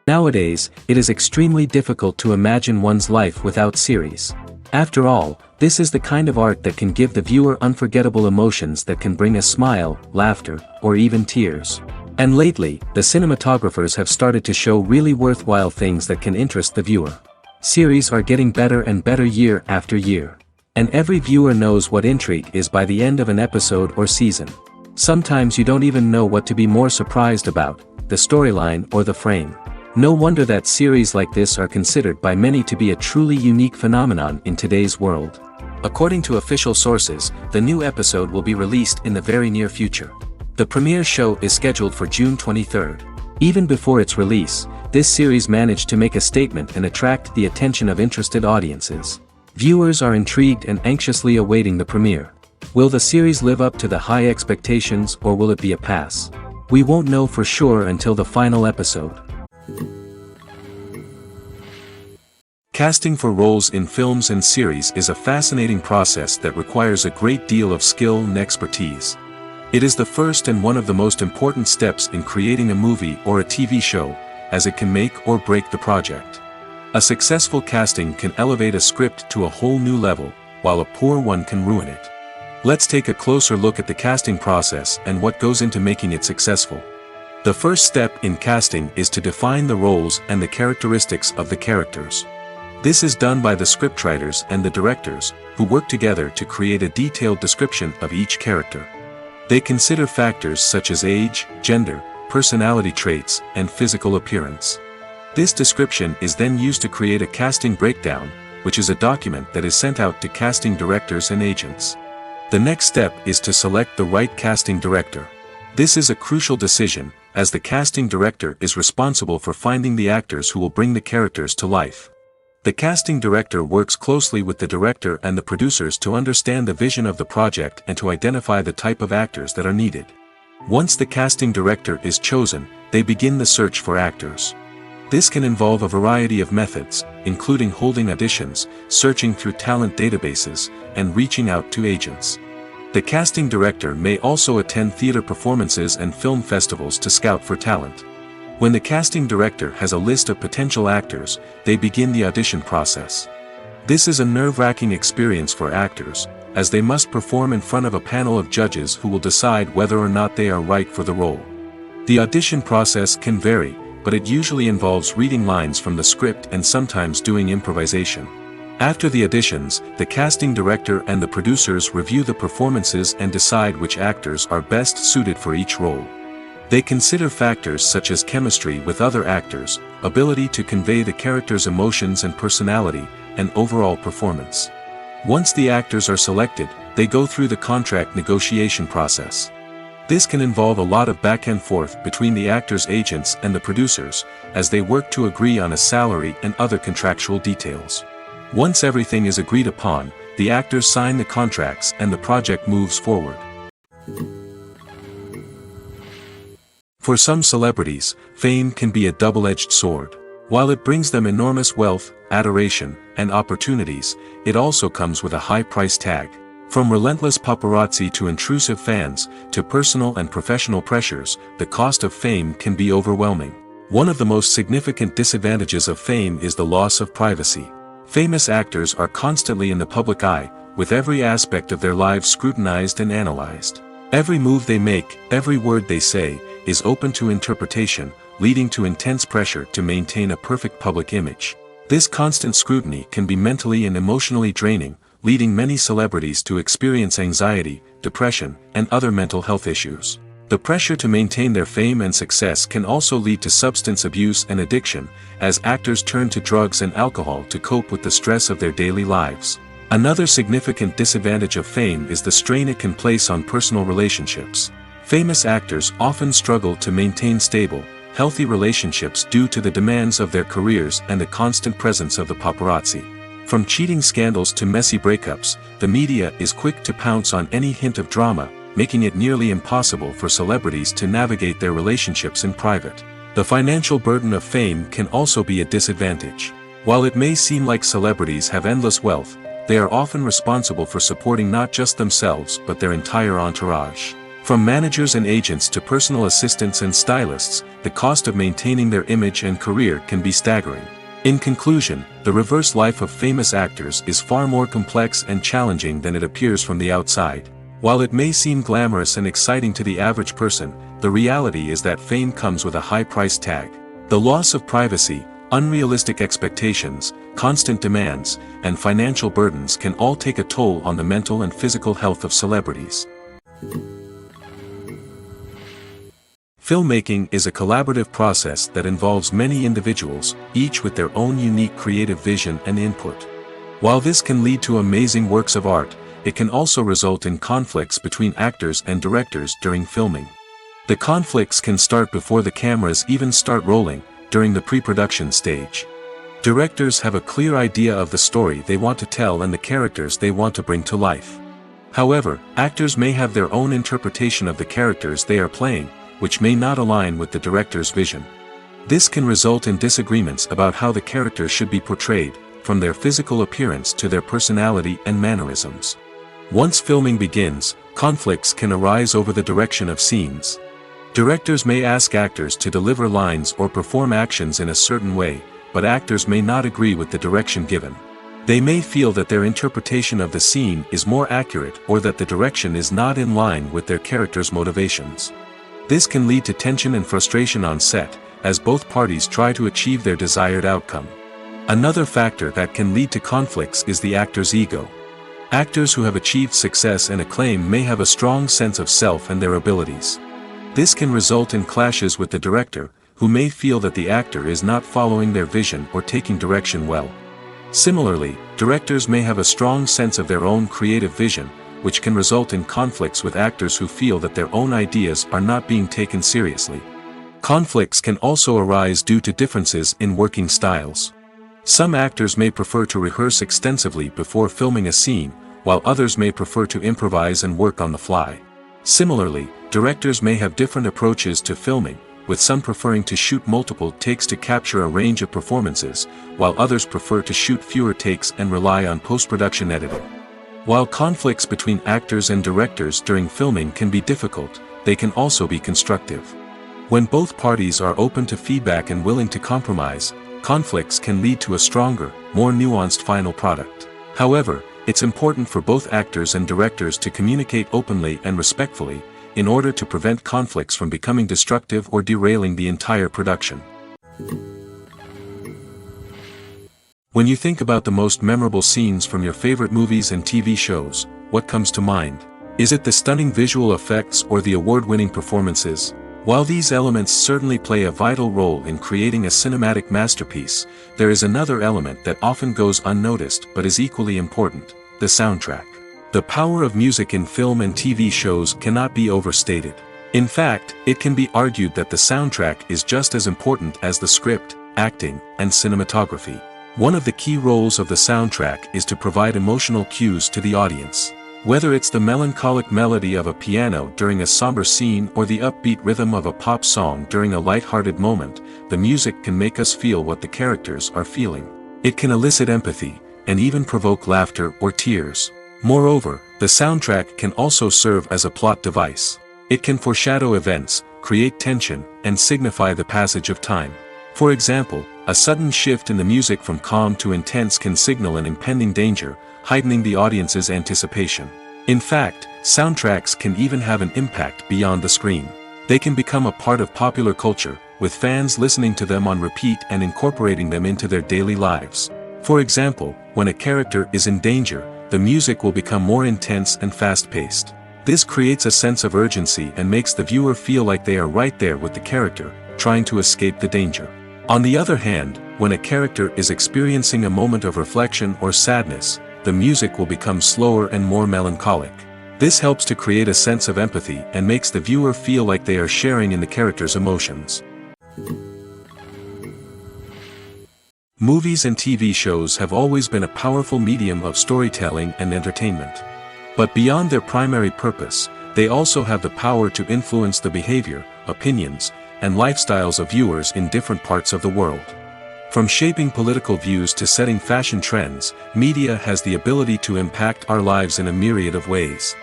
Nowadays, it is extremely difficult to imagine one's life without series. After all, this is the kind of art that can give the viewer unforgettable emotions that can bring a smile, laughter, or even tears. And lately, the cinematographers have started to show really worthwhile things that can interest the viewer. Series are getting better and better year after year. And every viewer knows what intrigue is by the end of an episode or season. Sometimes you don't even know what to be more surprised about, the storyline or the frame. No wonder that series like this are considered by many to be a truly unique phenomenon in today's world. According to official sources, the new episode will be released in the very near future. The premiere show is scheduled for June 23rd. Even before its release, this series managed to make a statement and attract the attention of interested audiences. Viewers are intrigued and anxiously awaiting the premiere. Will the series live up to the high expectations or will it be a pass? We won't know for sure until the final episode. Casting for roles in films and series is a fascinating process that requires a great deal of skill and expertise. It is the first and one of the most important steps in creating a movie or a TV show, as it can make or break the project. A successful casting can elevate a script to a whole new level, while a poor one can ruin it. Let's take a closer look at the casting process and what goes into making it successful. The first step in casting is to define the roles and the characteristics of the characters. This is done by the scriptwriters and the directors, who work together to create a detailed description of each character. They consider factors such as age, gender, personality traits, and physical appearance. This description is then used to create a casting breakdown, which is a document that is sent out to casting directors and agents. The next step is to select the right casting director. This is a crucial decision, as the casting director is responsible for finding the actors who will bring the characters to life. The casting director works closely with the director and the producers to understand the vision of the project and to identify the type of actors that are needed. Once the casting director is chosen, they begin the search for actors. This can involve a variety of methods, including holding auditions, searching through talent databases, and reaching out to agents. The casting director may also attend theater performances and film festivals to scout for talent. When the casting director has a list of potential actors, they begin the audition process. This is a nerve-wracking experience for actors, as they must perform in front of a panel of judges who will decide whether or not they are right for the role. The audition process can vary, but it usually involves reading lines from the script and sometimes doing improvisation. After the auditions, the casting director and the producers review the performances and decide which actors are best suited for each role. They consider factors such as chemistry with other actors, ability to convey the character's emotions and personality, and overall performance. Once the actors are selected, they go through the contract negotiation process. This can involve a lot of back and forth between the actors' agents and the producers, as they work to agree on a salary and other contractual details. Once everything is agreed upon, the actors sign the contracts and the project moves forward. For some celebrities, fame can be a double-edged sword. While it brings them enormous wealth, adoration, and opportunities, it also comes with a high price tag. From relentless paparazzi to intrusive fans, to personal and professional pressures, the cost of fame can be overwhelming. One of the most significant disadvantages of fame is the loss of privacy. Famous actors are constantly in the public eye, with every aspect of their lives scrutinized and analyzed. Every move they make, every word they say, is open to interpretation, leading to intense pressure to maintain a perfect public image. This constant scrutiny can be mentally and emotionally draining, leading many celebrities to experience anxiety, depression, and other mental health issues. The pressure to maintain their fame and success can also lead to substance abuse and addiction, as actors turn to drugs and alcohol to cope with the stress of their daily lives. Another significant disadvantage of fame is the strain it can place on personal relationships. Famous actors often struggle to maintain stable, healthy relationships due to the demands of their careers and the constant presence of the paparazzi. From cheating scandals to messy breakups, the media is quick to pounce on any hint of drama, making it nearly impossible for celebrities to navigate their relationships in private. The financial burden of fame can also be a disadvantage. While it may seem like celebrities have endless wealth, they are often responsible for supporting not just themselves but their entire entourage. From managers and agents to personal assistants and stylists, the cost of maintaining their image and career can be staggering. In conclusion, the reverse life of famous actors is far more complex and challenging than it appears from the outside. While it may seem glamorous and exciting to the average person, the reality is that fame comes with a high price tag. The loss of privacy, unrealistic expectations, constant demands, and financial burdens can all take a toll on the mental and physical health of celebrities. Filmmaking is a collaborative process that involves many individuals, each with their own unique creative vision and input. While this can lead to amazing works of art, it can also result in conflicts between actors and directors during filming. The conflicts can start before the cameras even start rolling, during the pre-production stage. Directors have a clear idea of the story they want to tell and the characters they want to bring to life. However, actors may have their own interpretation of the characters they are playing, which may not align with the director's vision. This can result in disagreements about how the characters should be portrayed, from their physical appearance to their personality and mannerisms. Once filming begins, conflicts can arise over the direction of scenes. Directors may ask actors to deliver lines or perform actions in a certain way, but actors may not agree with the direction given. They may feel that their interpretation of the scene is more accurate or that the direction is not in line with their character's motivations. This can lead to tension and frustration on set, as both parties try to achieve their desired outcome. Another factor that can lead to conflicts is the actor's ego. Actors who have achieved success and acclaim may have a strong sense of self and their abilities. This can result in clashes with the director, who may feel that the actor is not following their vision or taking direction well. Similarly, directors may have a strong sense of their own creative vision, which can result in conflicts with actors who feel that their own ideas are not being taken seriously. Conflicts can also arise due to differences in working styles. Some actors may prefer to rehearse extensively before filming a scene, while others may prefer to improvise and work on the fly. Similarly, directors may have different approaches to filming, with some preferring to shoot multiple takes to capture a range of performances, while others prefer to shoot fewer takes and rely on post-production editing. While conflicts between actors and directors during filming can be difficult, they can also be constructive. When both parties are open to feedback and willing to compromise, conflicts can lead to a stronger, more nuanced final product. However, it's important for both actors and directors to communicate openly and respectfully, in order to prevent conflicts from becoming destructive or derailing the entire production. When you think about the most memorable scenes from your favorite movies and TV shows, what comes to mind? Is it the stunning visual effects or the award-winning performances? While these elements certainly play a vital role in creating a cinematic masterpiece, there is another element that often goes unnoticed but is equally important: the soundtrack. The power of music in film and TV shows cannot be overstated. In fact, it can be argued that the soundtrack is just as important as the script, acting, and cinematography. One of the key roles of the soundtrack is to provide emotional cues to the audience. Whether it's the melancholic melody of a piano during a somber scene or the upbeat rhythm of a pop song during a light-hearted moment, the music can make us feel what the characters are feeling. It can elicit empathy, and even provoke laughter or tears. Moreover, the soundtrack can also serve as a plot device. It can foreshadow events, create tension, and signify the passage of time. For example, a sudden shift in the music from calm to intense can signal an impending danger, heightening the audience's anticipation. In fact, soundtracks can even have an impact beyond the screen. They can become a part of popular culture, with fans listening to them on repeat and incorporating them into their daily lives. For example, when a character is in danger, the music will become more intense and fast-paced. This creates a sense of urgency and makes the viewer feel like they are right there with the character, trying to escape the danger. On the other hand, when a character is experiencing a moment of reflection or sadness, the music will become slower and more melancholic. This helps to create a sense of empathy and makes the viewer feel like they are sharing in the character's emotions. Movies and TV shows have always been a powerful medium of storytelling and entertainment. But beyond their primary purpose, they also have the power to influence the behavior, opinions, and lifestyles of viewers in different parts of the world. From shaping political views to setting fashion trends, media has the ability to impact our lives in a myriad of ways.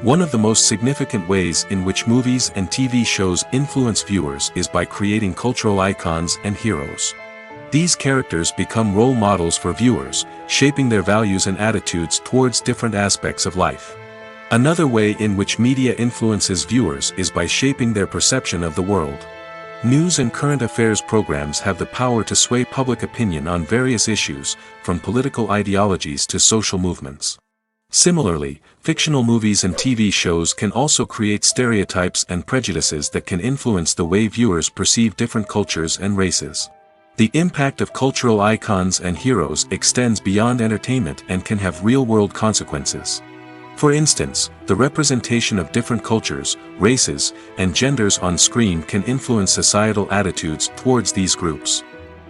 One of the most significant ways in which movies and TV shows influence viewers is by creating cultural icons and heroes. These characters become role models for viewers, shaping their values and attitudes towards different aspects of life. Another way in which media influences viewers is by shaping their perception of the world. News and current affairs programs have the power to sway public opinion on various issues, from political ideologies to social movements. Similarly, fictional movies and TV shows can also create stereotypes and prejudices that can influence the way viewers perceive different cultures and races. The impact of cultural icons and heroes extends beyond entertainment and can have real-world consequences. For instance, the representation of different cultures, races, and genders on screen can influence societal attitudes towards these groups.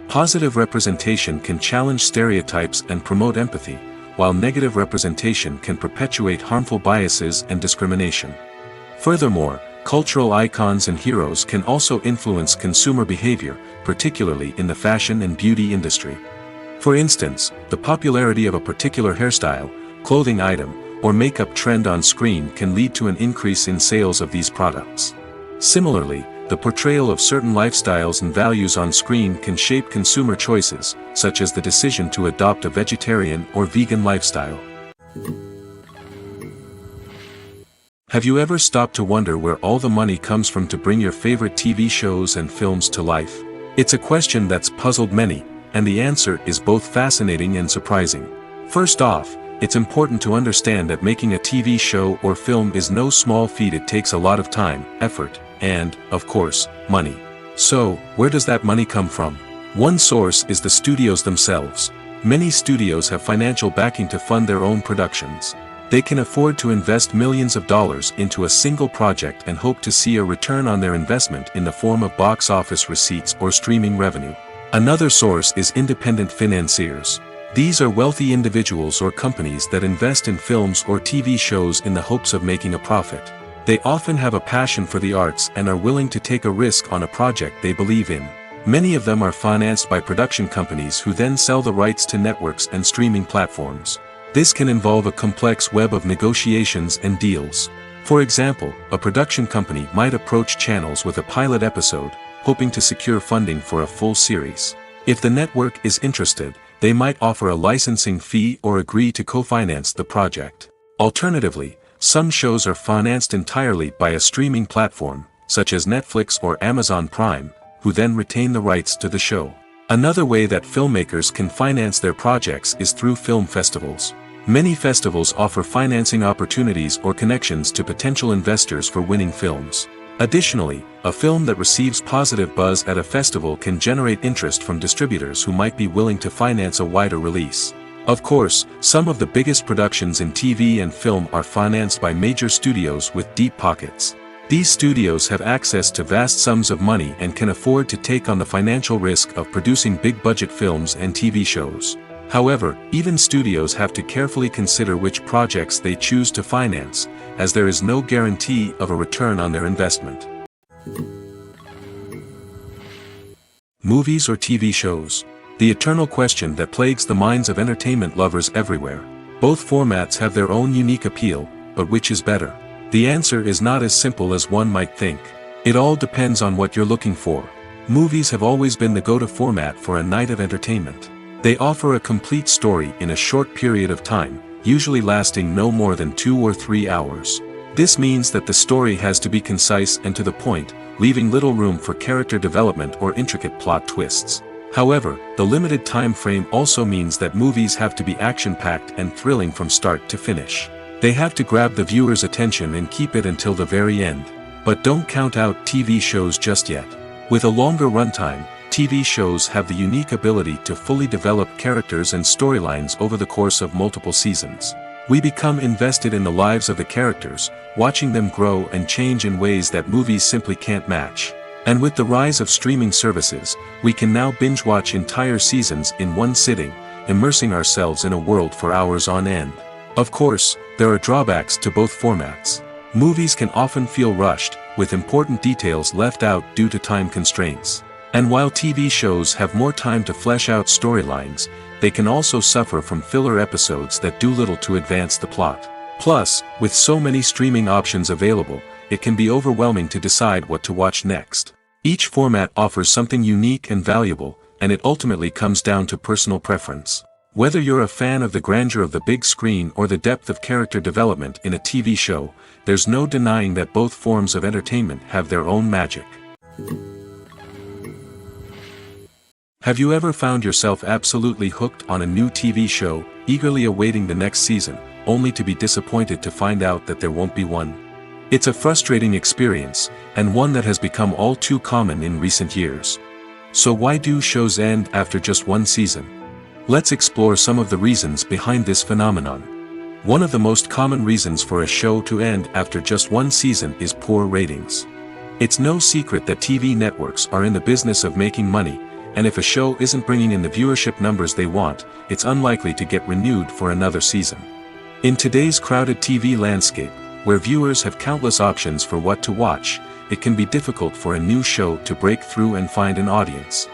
Positive representation can challenge stereotypes and promote empathy, while negative representation can perpetuate harmful biases and discrimination. Furthermore, cultural icons and heroes can also influence consumer behavior, particularly in the fashion and beauty industry. For instance, the popularity of a particular hairstyle, clothing item, or makeup trend on screen can lead to an increase in sales of these products. Similarly, the portrayal of certain lifestyles and values on screen can shape consumer choices, such as the decision to adopt a vegetarian or vegan lifestyle. Have you ever stopped to wonder where all the money comes from to bring your favorite TV shows and films to life? It's a question that's puzzled many, and the answer is both fascinating and surprising. First off, it's important to understand that making a TV show or film is no small feat. It takes a lot of time, effort, and, of course, money. So, where does that money come from? One source is the studios themselves. Many studios have financial backing to fund their own productions. They can afford to invest millions of dollars into a single project and hope to see a return on their investment in the form of box office receipts or streaming revenue. Another source is independent financiers. These are wealthy individuals or companies that invest in films or TV shows in the hopes of making a profit. They often have a passion for the arts and are willing to take a risk on a project they believe in. Many of them are financed by production companies who then sell the rights to networks and streaming platforms. This can involve a complex web of negotiations and deals. For example, a production company might approach channels with a pilot episode, hoping to secure funding for a full series. If the network is interested, they might offer a licensing fee or agree to co-finance the project. Alternatively, some shows are financed entirely by a streaming platform, such as Netflix or Amazon Prime, who then retain the rights to the show. Another way that filmmakers can finance their projects is through film festivals. Many festivals offer financing opportunities or connections to potential investors for winning films. Additionally, a film that receives positive buzz at a festival can generate interest from distributors who might be willing to finance a wider release. Of course, some of the biggest productions in TV and film are financed by major studios with deep pockets. These studios have access to vast sums of money and can afford to take on the financial risk of producing big-budget films and TV shows. However, even studios have to carefully consider which projects they choose to finance, as there is no guarantee of a return on their investment. Movies or TV shows? The eternal question that plagues the minds of entertainment lovers everywhere. Both formats have their own unique appeal, but which is better? The answer is not as simple as one might think. It all depends on what you're looking for. Movies have always been the go-to format for a night of entertainment. They offer a complete story in a short period of time, usually lasting no more than 2 or 3 hours. This means that the story has to be concise and to the point, leaving little room for character development or intricate plot twists. However, the limited time frame also means that movies have to be action-packed and thrilling from start to finish. They have to grab the viewer's attention and keep it until the very end. But don't count out TV shows just yet. With a longer runtime, TV shows have the unique ability to fully develop characters and storylines over the course of multiple seasons. We become invested in the lives of the characters, watching them grow and change in ways that movies simply can't match. And with the rise of streaming services, we can now binge-watch entire seasons in one sitting, immersing ourselves in a world for hours on end. Of course, there are drawbacks to both formats. Movies can often feel rushed, with important details left out due to time constraints. And while TV shows have more time to flesh out storylines, they can also suffer from filler episodes that do little to advance the plot. Plus, with so many streaming options available, it can be overwhelming to decide what to watch next. Each format offers something unique and valuable, and it ultimately comes down to personal preference. Whether you're a fan of the grandeur of the big screen or the depth of character development in a TV show, there's no denying that both forms of entertainment have their own magic. Have you ever found yourself absolutely hooked on a new TV show, eagerly awaiting the next season, only to be disappointed to find out that there won't be one? It's a frustrating experience, and one that has become all too common in recent years. So why do shows end after just one season? Let's explore some of the reasons behind this phenomenon. One of the most common reasons for a show to end after just one season is poor ratings. It's no secret that TV networks are in the business of making money, and if a show isn't bringing in the viewership numbers they want, it's unlikely to get renewed for another season. In today's crowded TV landscape, where viewers have countless options for what to watch, it can be difficult for a new show to break through and find an audience.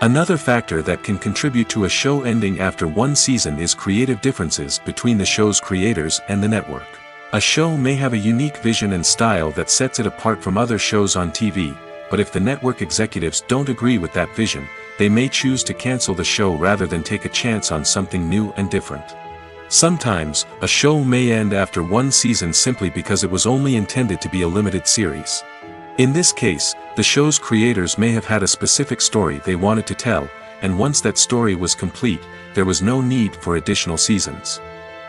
Another factor that can contribute to a show ending after one season is creative differences between the show's creators and the network. A show may have a unique vision and style that sets it apart from other shows on TV, but if the network executives don't agree with that vision, they may choose to cancel the show rather than take a chance on something new and different. Sometimes, a show may end after one season simply because it was only intended to be a limited series. In this case, the show's creators may have had a specific story they wanted to tell, and once that story was complete, there was no need for additional seasons.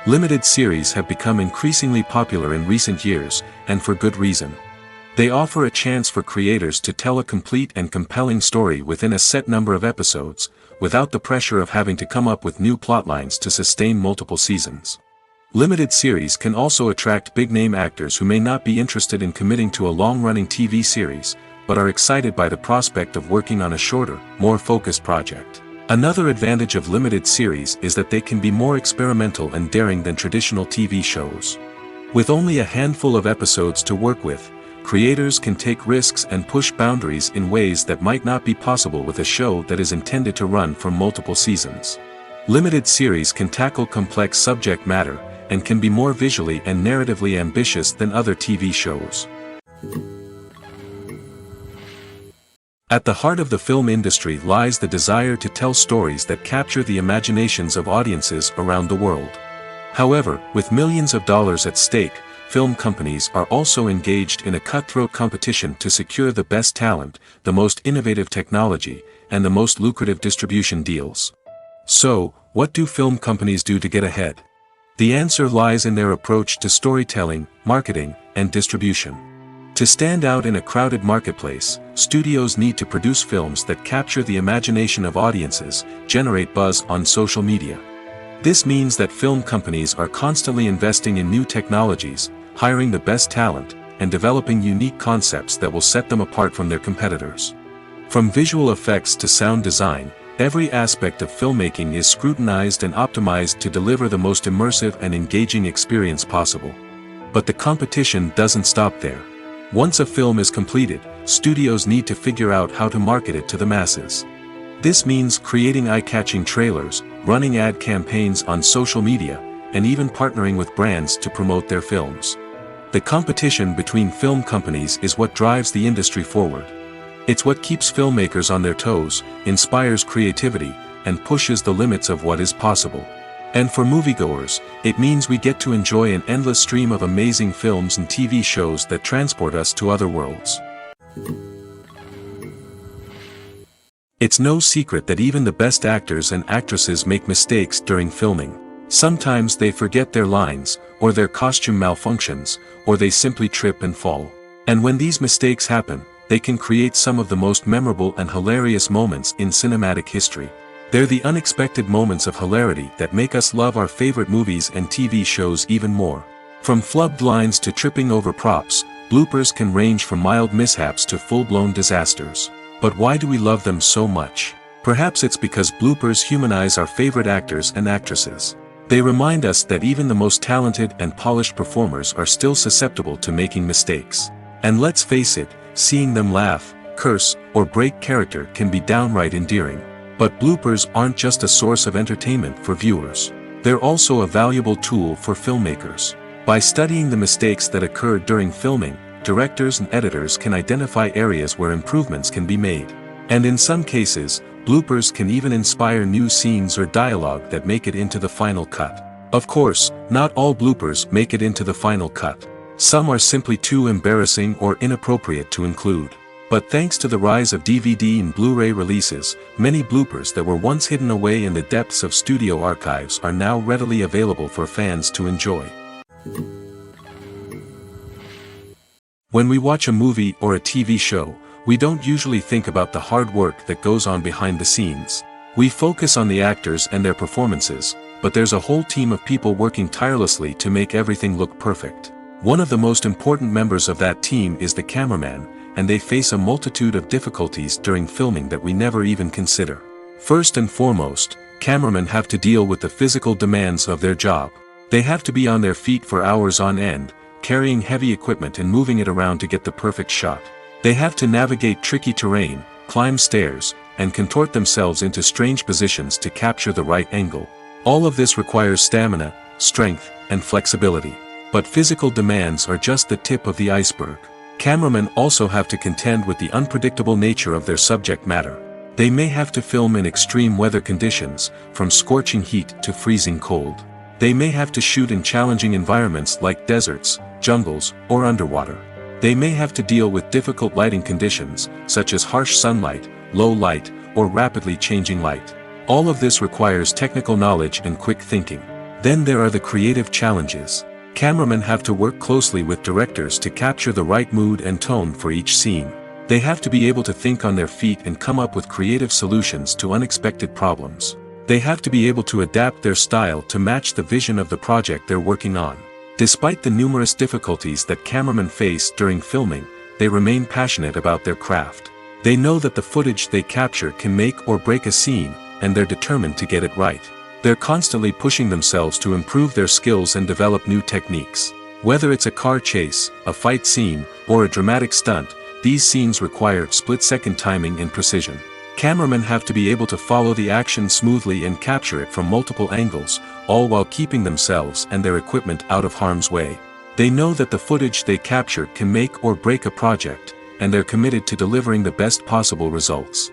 Limited series have become increasingly popular in recent years, and for good reason. They offer a chance for creators to tell a complete and compelling story within a set number of episodes, without the pressure of having to come up with new plotlines to sustain multiple seasons. Limited series can also attract big-name actors who may not be interested in committing to a long-running TV series, but are excited by the prospect of working on a shorter, more focused project. Another advantage of limited series is that they can be more experimental and daring than traditional TV shows. With only a handful of episodes to work with, creators can take risks and push boundaries in ways that might not be possible with a show that is intended to run for multiple seasons. Limited series can tackle complex subject matter, and can be more visually and narratively ambitious than other TV shows. At the heart of the film industry lies the desire to tell stories that capture the imaginations of audiences around the world. However, with millions of dollars at stake, film companies are also engaged in a cutthroat competition to secure the best talent, the most innovative technology, and the most lucrative distribution deals. So, what do film companies do to get ahead? The answer lies in their approach to storytelling, marketing, and distribution. To stand out in a crowded marketplace, studios need to produce films that capture the imagination of audiences, generate buzz on social media. This means that film companies are constantly investing in new technologies, hiring the best talent, and developing unique concepts that will set them apart from their competitors. From visual effects to sound design, every aspect of filmmaking is scrutinized and optimized to deliver the most immersive and engaging experience possible. But the competition doesn't stop there. Once a film is completed, studios need to figure out how to market it to the masses. This means creating eye-catching trailers, running ad campaigns on social media, and even partnering with brands to promote their films. The competition between film companies is what drives the industry forward. It's what keeps filmmakers on their toes, inspires creativity, and pushes the limits of what is possible. And for moviegoers, it means we get to enjoy an endless stream of amazing films and TV shows that transport us to other worlds. It's no secret that even the best actors and actresses make mistakes during filming. Sometimes they forget their lines, or their costume malfunctions, or they simply trip and fall. And when these mistakes happen, they can create some of the most memorable and hilarious moments in cinematic history. They're the unexpected moments of hilarity that make us love our favorite movies and TV shows even more. From flubbed lines to tripping over props, bloopers can range from mild mishaps to full-blown disasters. But why do we love them so much? Perhaps it's because bloopers humanize our favorite actors and actresses. They remind us that even the most talented and polished performers are still susceptible to making mistakes. And let's face it, seeing them laugh, curse, or break character can be downright endearing. But bloopers aren't just a source of entertainment for viewers. They're also a valuable tool for filmmakers. By studying the mistakes that occurred during filming, directors and editors can identify areas where improvements can be made. And in some cases, bloopers can even inspire new scenes or dialogue that make it into the final cut. Of course, not all bloopers make it into the final cut. Some are simply too embarrassing or inappropriate to include. But thanks to the rise of DVD and Blu-ray releases, many bloopers that were once hidden away in the depths of studio archives are now readily available for fans to enjoy. When we watch a movie or a TV show, we don't usually think about the hard work that goes on behind the scenes. We focus on the actors and their performances, but there's a whole team of people working tirelessly to make everything look perfect. One of the most important members of that team is the cameraman, and they face a multitude of difficulties during filming that we never even consider. First and foremost, cameramen have to deal with the physical demands of their job. They have to be on their feet for hours on end, carrying heavy equipment and moving it around to get the perfect shot. They have to navigate tricky terrain, climb stairs, and contort themselves into strange positions to capture the right angle. All of this requires stamina, strength, and flexibility. But physical demands are just the tip of the iceberg. Cameramen also have to contend with the unpredictable nature of their subject matter. They may have to film in extreme weather conditions, from scorching heat to freezing cold. They may have to shoot in challenging environments like deserts, jungles, or underwater. They may have to deal with difficult lighting conditions, such as harsh sunlight, low light, or rapidly changing light. All of this requires technical knowledge and quick thinking. Then there are the creative challenges. Cameramen have to work closely with directors to capture the right mood and tone for each scene. They have to be able to think on their feet and come up with creative solutions to unexpected problems. They have to be able to adapt their style to match the vision of the project they're working on. Despite the numerous difficulties that cameramen face during filming, they remain passionate about their craft. They know that the footage they capture can make or break a scene, and they're determined to get it right. They're constantly pushing themselves to improve their skills and develop new techniques. Whether it's a car chase, a fight scene, or a dramatic stunt, these scenes require split-second timing and precision. Cameramen have to be able to follow the action smoothly and capture it from multiple angles, all while keeping themselves and their equipment out of harm's way. They know that the footage they capture can make or break a project, and they're committed to delivering the best possible results.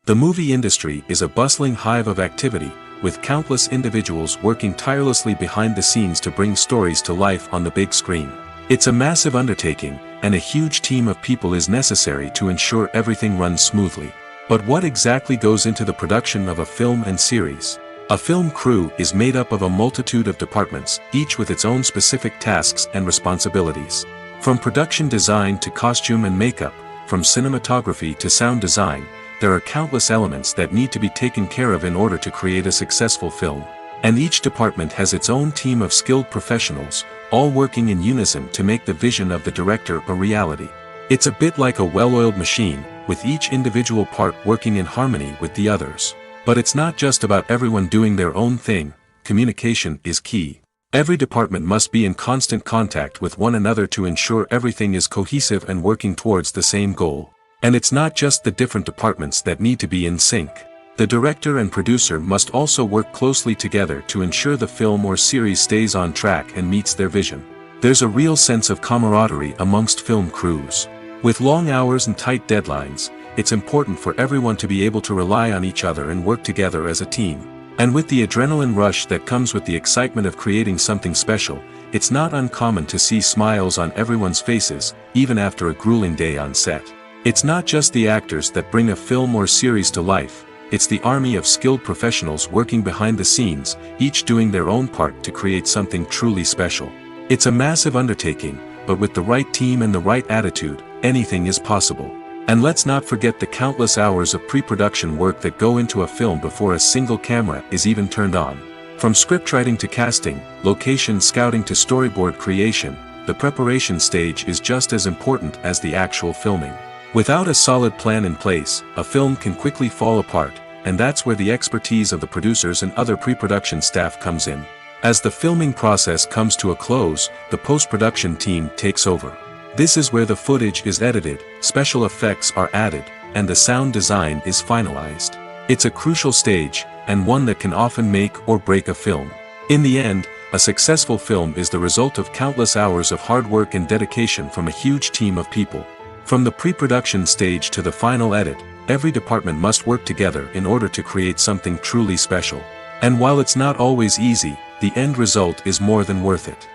The movie industry is a bustling hive of activity, with countless individuals working tirelessly behind the scenes to bring stories to life on the big screen. It's a massive undertaking, and a huge team of people is necessary to ensure everything runs smoothly. But what exactly goes into the production of a film and series? A film crew is made up of a multitude of departments, each with its own specific tasks and responsibilities. From production design to costume and makeup, from cinematography to sound design, there are countless elements that need to be taken care of in order to create a successful film. And each department has its own team of skilled professionals, all working in unison to make the vision of the director a reality. It's a bit like a well-oiled machine, with each individual part working in harmony with the others. But it's not just about everyone doing their own thing. Communication is key. Every department must be in constant contact with one another to ensure everything is cohesive and working towards the same goal. And it's not just the different departments that need to be in sync. The director and producer must also work closely together to ensure the film or series stays on track and meets their vision. There's a real sense of camaraderie amongst film crews. With long hours and tight deadlines, it's important for everyone to be able to rely on each other and work together as a team. And with the adrenaline rush that comes with the excitement of creating something special, it's not uncommon to see smiles on everyone's faces, even after a grueling day on set. It's not just the actors that bring a film or series to life, it's the army of skilled professionals working behind the scenes, each doing their own part to create something truly special. It's a massive undertaking, but with the right team and the right attitude, anything is possible. And let's not forget the countless hours of pre-production work that go into a film before a single camera is even turned on. From scriptwriting to casting, location scouting to storyboard creation, the preparation stage is just as important as the actual filming. Without a solid plan in place, a film can quickly fall apart, and that's where the expertise of the producers and other pre-production staff comes in. As the filming process comes to a close, the post-production team takes over. This is where the footage is edited, special effects are added, and the sound design is finalized. It's a crucial stage, and one that can often make or break a film. In the end, a successful film is the result of countless hours of hard work and dedication from a huge team of people. From the pre-production stage to the final edit, every department must work together in order to create something truly special. And while it's not always easy, the end result is more than worth it.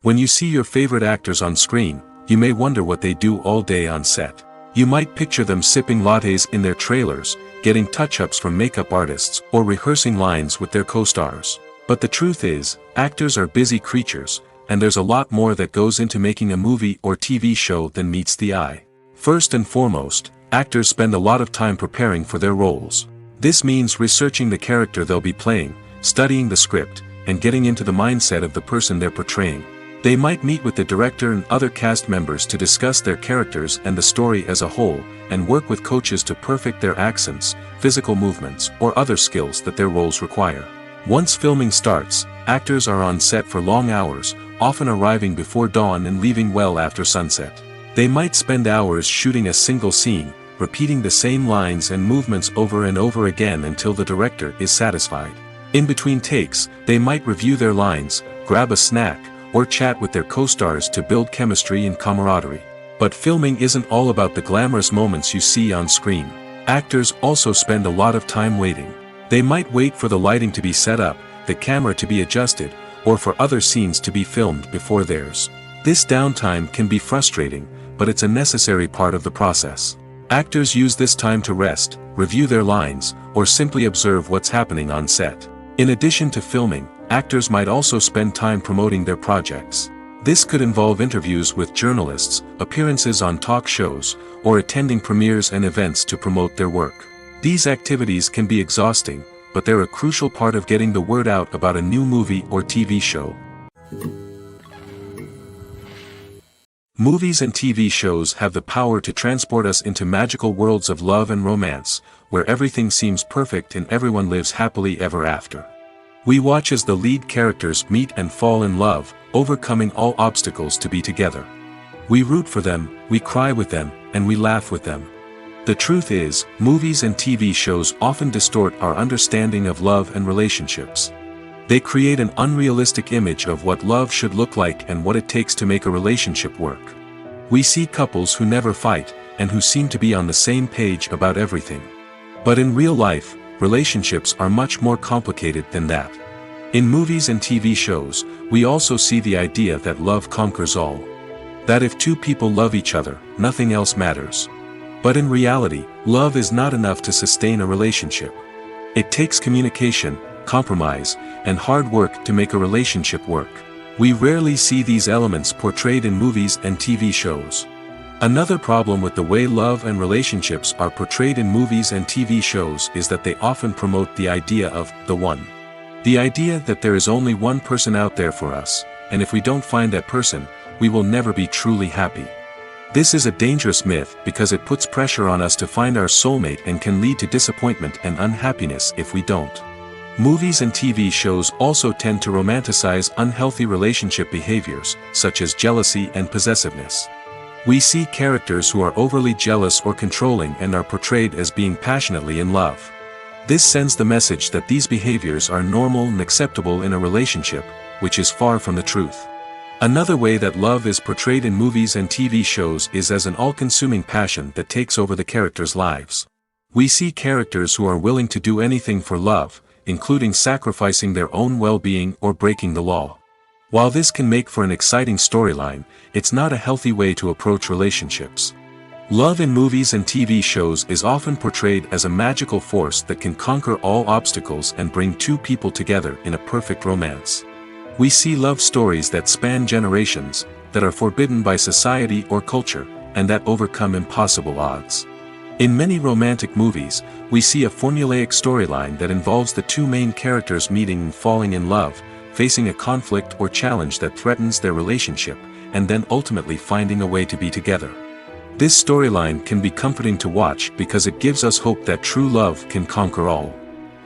When you see your favorite actors on screen, you may wonder what they do all day on set. You might picture them sipping lattes in their trailers, getting touch-ups from makeup artists, or rehearsing lines with their co-stars. But the truth is, actors are busy creatures, and there's a lot more that goes into making a movie or TV show than meets the eye. First and foremost, actors spend a lot of time preparing for their roles. This means researching the character they'll be playing, studying the script, and getting into the mindset of the person they're portraying. They might meet with the director and other cast members to discuss their characters and the story as a whole, and work with coaches to perfect their accents, physical movements, or other skills that their roles require. Once filming starts, actors are on set for long hours, often arriving before dawn and leaving well after sunset. They might spend hours shooting a single scene, repeating the same lines and movements over and over again until the director is satisfied. In between takes, they might review their lines, grab a snack, or chat with their co-stars to build chemistry and camaraderie. But filming isn't all about the glamorous moments you see on screen. Actors also spend a lot of time waiting. They might wait for the lighting to be set up, the camera to be adjusted, or for other scenes to be filmed before theirs. This downtime can be frustrating, but it's a necessary part of the process. Actors use this time to rest, review their lines, or simply observe what's happening on set. In addition to filming, actors might also spend time promoting their projects. This could involve interviews with journalists, appearances on talk shows, or attending premieres and events to promote their work. These activities can be exhausting, but they're a crucial part of getting the word out about a new movie or TV show. Movies and TV shows have the power to transport us into magical worlds of love and romance, where everything seems perfect and everyone lives happily ever after. We watch as the lead characters meet and fall in love, overcoming all obstacles to be together. We root for them, we cry with them, and we laugh with them. The truth is, movies and TV shows often distort our understanding of love and relationships. They create an unrealistic image of what love should look like and what it takes to make a relationship work. We see couples who never fight, and who seem to be on the same page about everything. But in real life, relationships are much more complicated than that. In movies and TV shows, we also see the idea that love conquers all. That if two people love each other, nothing else matters. But in reality, love is not enough to sustain a relationship. It takes communication, compromise, and hard work to make a relationship work. We rarely see these elements portrayed in movies and TV shows. Another problem with the way love and relationships are portrayed in movies and TV shows is that they often promote the idea of the one. The idea that there is only one person out there for us, and if we don't find that person, we will never be truly happy. This is a dangerous myth because it puts pressure on us to find our soulmate and can lead to disappointment and unhappiness if we don't. Movies and TV shows also tend to romanticize unhealthy relationship behaviors, such as jealousy and possessiveness. We see characters who are overly jealous or controlling and are portrayed as being passionately in love. This sends the message that these behaviors are normal and acceptable in a relationship, which is far from the truth. Another way that love is portrayed in movies and TV shows is as an all-consuming passion that takes over the characters' lives. We see characters who are willing to do anything for love, including sacrificing their own well-being or breaking the law. While this can make for an exciting storyline, it's not a healthy way to approach relationships. Love in movies and TV shows is often portrayed as a magical force that can conquer all obstacles and bring two people together in a perfect romance. We see love stories that span generations, that are forbidden by society or culture, and that overcome impossible odds. In many romantic movies, we see a formulaic storyline that involves the two main characters meeting and falling in love, facing a conflict or challenge that threatens their relationship, and then ultimately finding a way to be together. This storyline can be comforting to watch because it gives us hope that true love can conquer all.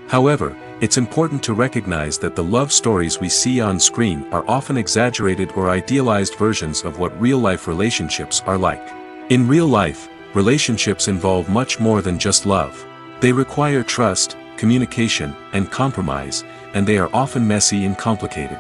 However, it's important to recognize that the love stories we see on screen are often exaggerated or idealized versions of what real-life relationships are like. In real life, relationships involve much more than just love. They require trust, communication, and compromise, and they are often messy and complicated.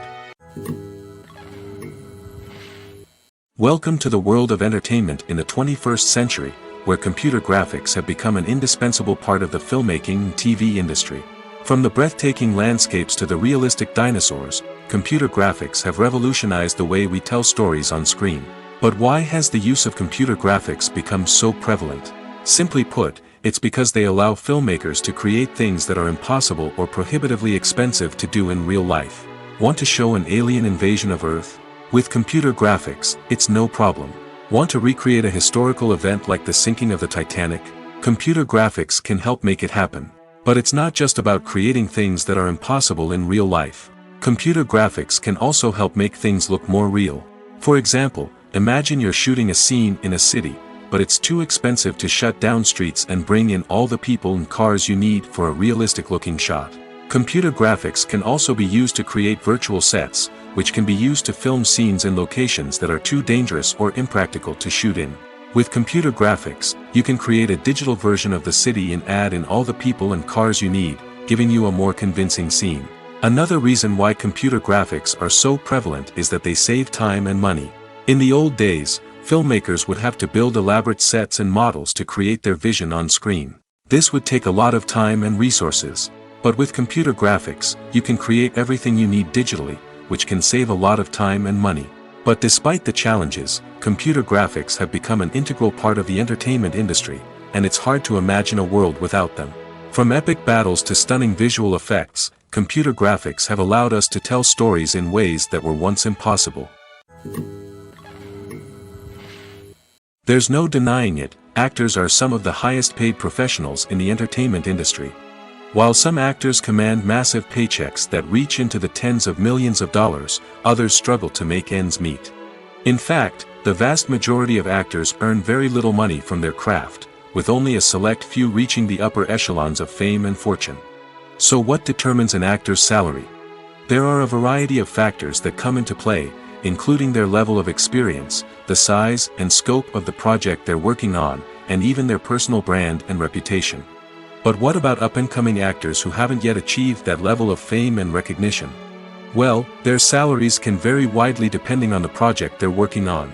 Welcome to the world of entertainment in the 21st century, where computer graphics have become an indispensable part of the filmmaking and TV industry. From the breathtaking landscapes to the realistic dinosaurs, computer graphics have revolutionized the way we tell stories on screen. But why has the use of computer graphics become so prevalent? Simply put, it's because they allow filmmakers to create things that are impossible or prohibitively expensive to do in real life. Want to show an alien invasion of Earth? With computer graphics, it's no problem. Want to recreate a historical event like the sinking of the Titanic? Computer graphics can help make it happen. But it's not just about creating things that are impossible in real life. Computer graphics can also help make things look more real. For example, imagine you're shooting a scene in a city, but it's too expensive to shut down streets and bring in all the people and cars you need for a realistic-looking shot. Computer graphics can also be used to create virtual sets, which can be used to film scenes in locations that are too dangerous or impractical to shoot in. With computer graphics, you can create a digital version of the city and add in all the people and cars you need, giving you a more convincing scene. Another reason why computer graphics are so prevalent is that they save time and money. In the old days, filmmakers would have to build elaborate sets and models to create their vision on screen. This would take a lot of time and resources. But with computer graphics, you can create everything you need digitally, which can save a lot of time and money. But despite the challenges, computer graphics have become an integral part of the entertainment industry, and it's hard to imagine a world without them. From epic battles to stunning visual effects, computer graphics have allowed us to tell stories in ways that were once impossible. There's no denying it, actors are some of the highest paid professionals in the entertainment industry. While some actors command massive paychecks that reach into the tens of millions of dollars, others struggle to make ends meet. In fact, the vast majority of actors earn very little money from their craft, with only a select few reaching the upper echelons of fame and fortune. So what determines an actor's salary? There are a variety of factors that come into play, including their level of experience, the size and scope of the project they're working on, and even their personal brand and reputation. But what about up-and-coming actors who haven't yet achieved that level of fame and recognition? Well, their salaries can vary widely depending on the project they're working on.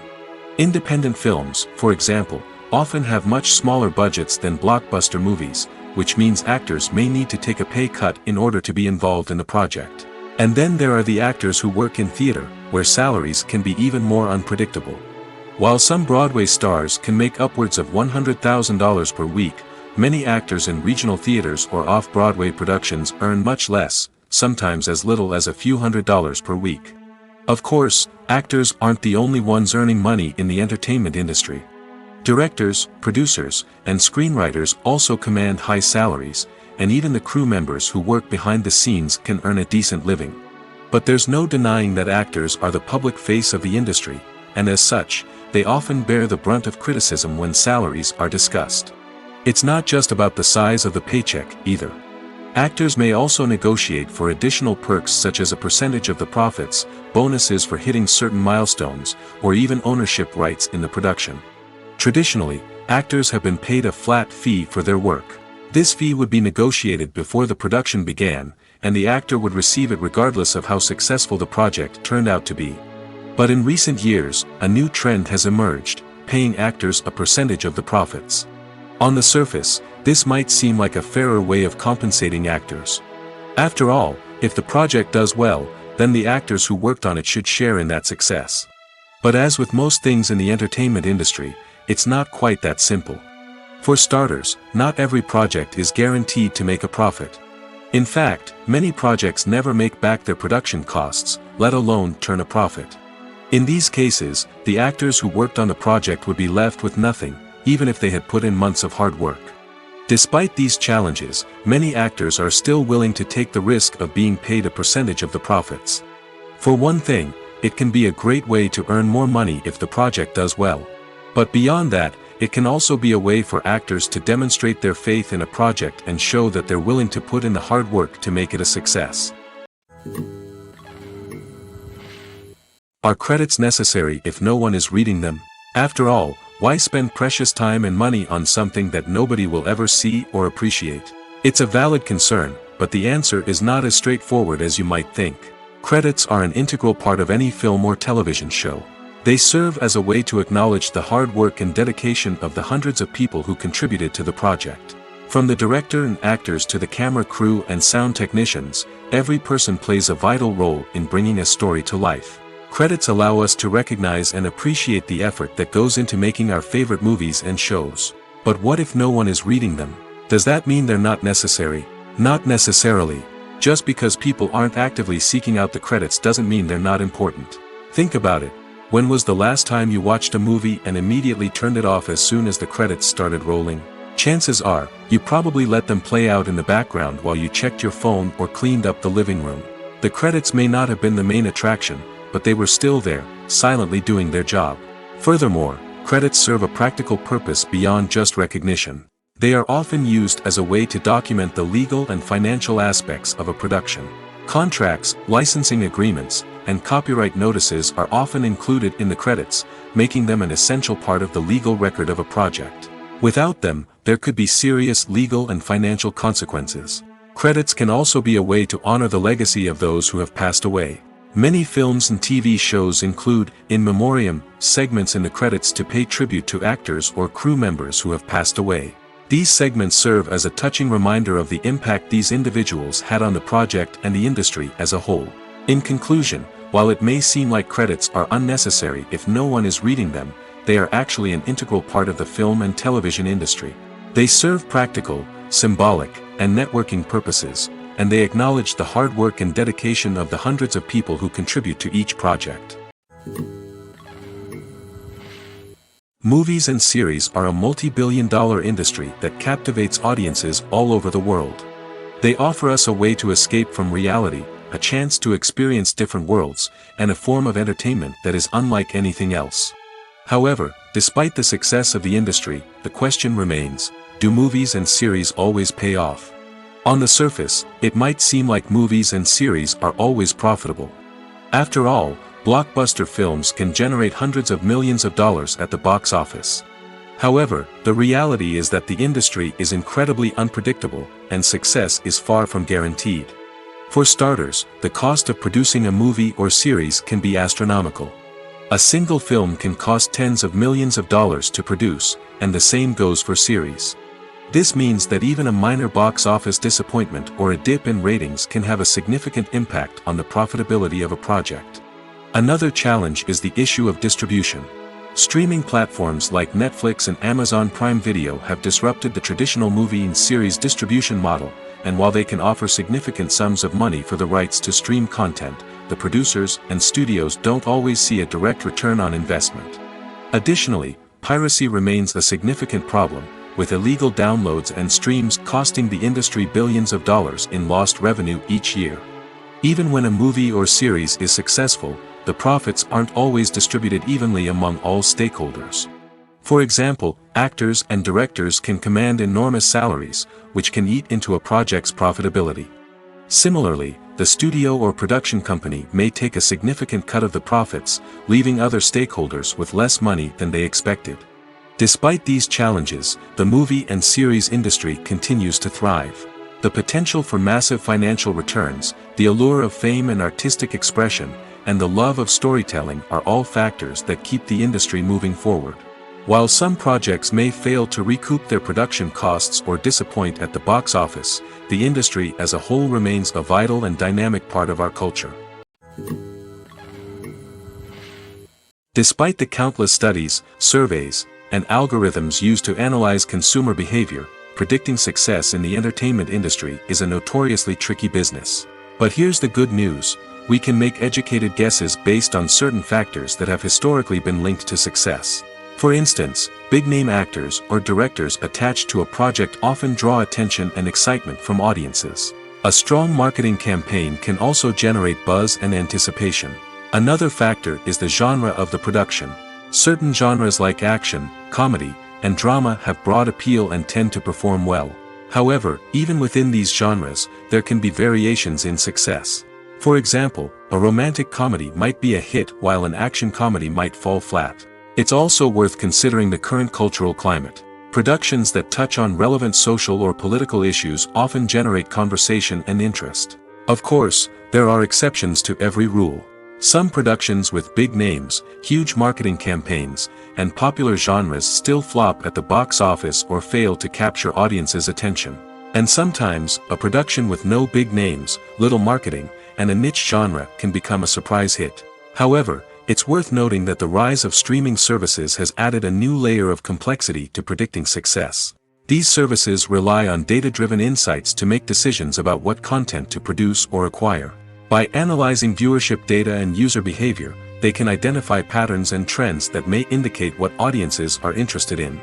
Independent films, for example, often have much smaller budgets than blockbuster movies, which means actors may need to take a pay cut in order to be involved in the project. And then there are the actors who work in theater, where salaries can be even more unpredictable. While some Broadway stars can make upwards of $100,000 per week, many actors in regional theaters or off-Broadway productions earn much less, sometimes as little as a few $100s per week. Of course, actors aren't the only ones earning money in the entertainment industry. Directors, producers, and screenwriters also command high salaries, and even the crew members who work behind the scenes can earn a decent living. But there's no denying that actors are the public face of the industry, and as such, they often bear the brunt of criticism when salaries are discussed. It's not just about the size of the paycheck, either. Actors may also negotiate for additional perks such as a percentage of the profits, bonuses for hitting certain milestones, or even ownership rights in the production. Traditionally, actors have been paid a flat fee for their work. This fee would be negotiated before the production began, and the actor would receive it regardless of how successful the project turned out to be. But in recent years, a new trend has emerged, paying actors a percentage of the profits. On the surface, this might seem like a fairer way of compensating actors. After all, if the project does well, then the actors who worked on it should share in that success. But as with most things in the entertainment industry, it's not quite that simple. For starters, not every project is guaranteed to make a profit. In fact, many projects never make back their production costs, let alone turn a profit. In these cases, the actors who worked on the project would be left with nothing, even if they had put in months of hard work. Despite these challenges, many actors are still willing to take the risk of being paid a percentage of the profits. For one thing, it can be a great way to earn more money if the project does well. But beyond that, it can also be a way for actors to demonstrate their faith in a project and show that they're willing to put in the hard work to make it a success. Are credits necessary if no one is reading them? After all, why spend precious time and money on something that nobody will ever see or appreciate? It's a valid concern, but the answer is not as straightforward as you might think. Credits are an integral part of any film or television show. They serve as a way to acknowledge the hard work and dedication of the hundreds of people who contributed to the project. From the director and actors to the camera crew and sound technicians, every person plays a vital role in bringing a story to life. Credits allow us to recognize and appreciate the effort that goes into making our favorite movies and shows. But what if no one is reading them? Does that mean they're not necessary? Not necessarily. Just because people aren't actively seeking out the credits doesn't mean they're not important. Think about it. When was the last time you watched a movie and immediately turned it off as soon as the credits started rolling? Chances are, you probably let them play out in the background while you checked your phone or cleaned up the living room. The credits may not have been the main attraction, but they were still there, silently doing their job. Furthermore, credits serve a practical purpose beyond just recognition. They are often used as a way to document the legal and financial aspects of a production. Contracts, licensing agreements, and copyright notices are often included in the credits, making them an essential part of the legal record of a project. Without them, there could be serious legal and financial consequences. Credits can also be a way to honor the legacy of those who have passed away. Many films and TV shows include, in memoriam, segments in the credits to pay tribute to actors or crew members who have passed away. These segments serve as a touching reminder of the impact these individuals had on the project and the industry as a whole. In conclusion, while it may seem like credits are unnecessary if no one is reading them, they are actually an integral part of the film and television industry. They serve practical, symbolic, and networking purposes, and they acknowledge the hard work and dedication of the hundreds of people who contribute to each project. Movies and series are a multi-billion-dollar industry that captivates audiences all over the world. They offer us a way to escape from reality, a chance to experience different worlds, and a form of entertainment that is unlike anything else. However, despite the success of the industry, the question remains, do movies and series always pay off? On the surface, it might seem like movies and series are always profitable. After all, blockbuster films can generate hundreds of millions of dollars at the box office. However, the reality is that the industry is incredibly unpredictable, and success is far from guaranteed. For starters, the cost of producing a movie or series can be astronomical. A single film can cost tens of millions of dollars to produce, and the same goes for series. This means that even a minor box office disappointment or a dip in ratings can have a significant impact on the profitability of a project. Another challenge is the issue of distribution. Streaming platforms like Netflix and Amazon Prime Video have disrupted the traditional movie and series distribution model, and while they can offer significant sums of money for the rights to stream content, the producers and studios don't always see a direct return on investment. Additionally, piracy remains a significant problem, with illegal downloads and streams costing the industry billions of dollars in lost revenue each year. Even when a movie or series is successful, the profits aren't always distributed evenly among all stakeholders. For example, actors and directors can command enormous salaries, which can eat into a project's profitability. Similarly, the studio or production company may take a significant cut of the profits, leaving other stakeholders with less money than they expected. Despite these challenges, the movie and series industry continues to thrive. The potential for massive financial returns, the allure of fame and artistic expression, and the love of storytelling are all factors that keep the industry moving forward. While some projects may fail to recoup their production costs or disappoint at the box office, the industry as a whole remains a vital and dynamic part of our culture. Despite the countless studies, surveys, and algorithms used to analyze consumer behavior, predicting success in the entertainment industry is a notoriously tricky business. But here's the good news: we can make educated guesses based on certain factors that have historically been linked to success. For instance, big-name actors or directors attached to a project often draw attention and excitement from audiences. A strong marketing campaign can also generate buzz and anticipation. Another factor is the genre of the production. Certain genres like action, comedy, and drama have broad appeal and tend to perform well. However, even within these genres, there can be variations in success. For example, a romantic comedy might be a hit while an action comedy might fall flat. It's also worth considering the current cultural climate. Productions that touch on relevant social or political issues often generate conversation and interest. Of course, there are exceptions to every rule. Some productions with big names, huge marketing campaigns, and popular genres still flop at the box office or fail to capture audiences' attention. And sometimes, a production with no big names, little marketing, and a niche genre can become a surprise hit. However, it's worth noting that the rise of streaming services has added a new layer of complexity to predicting success. These services rely on data-driven insights to make decisions about what content to produce or acquire. By analyzing viewership data and user behavior, they can identify patterns and trends that may indicate what audiences are interested in.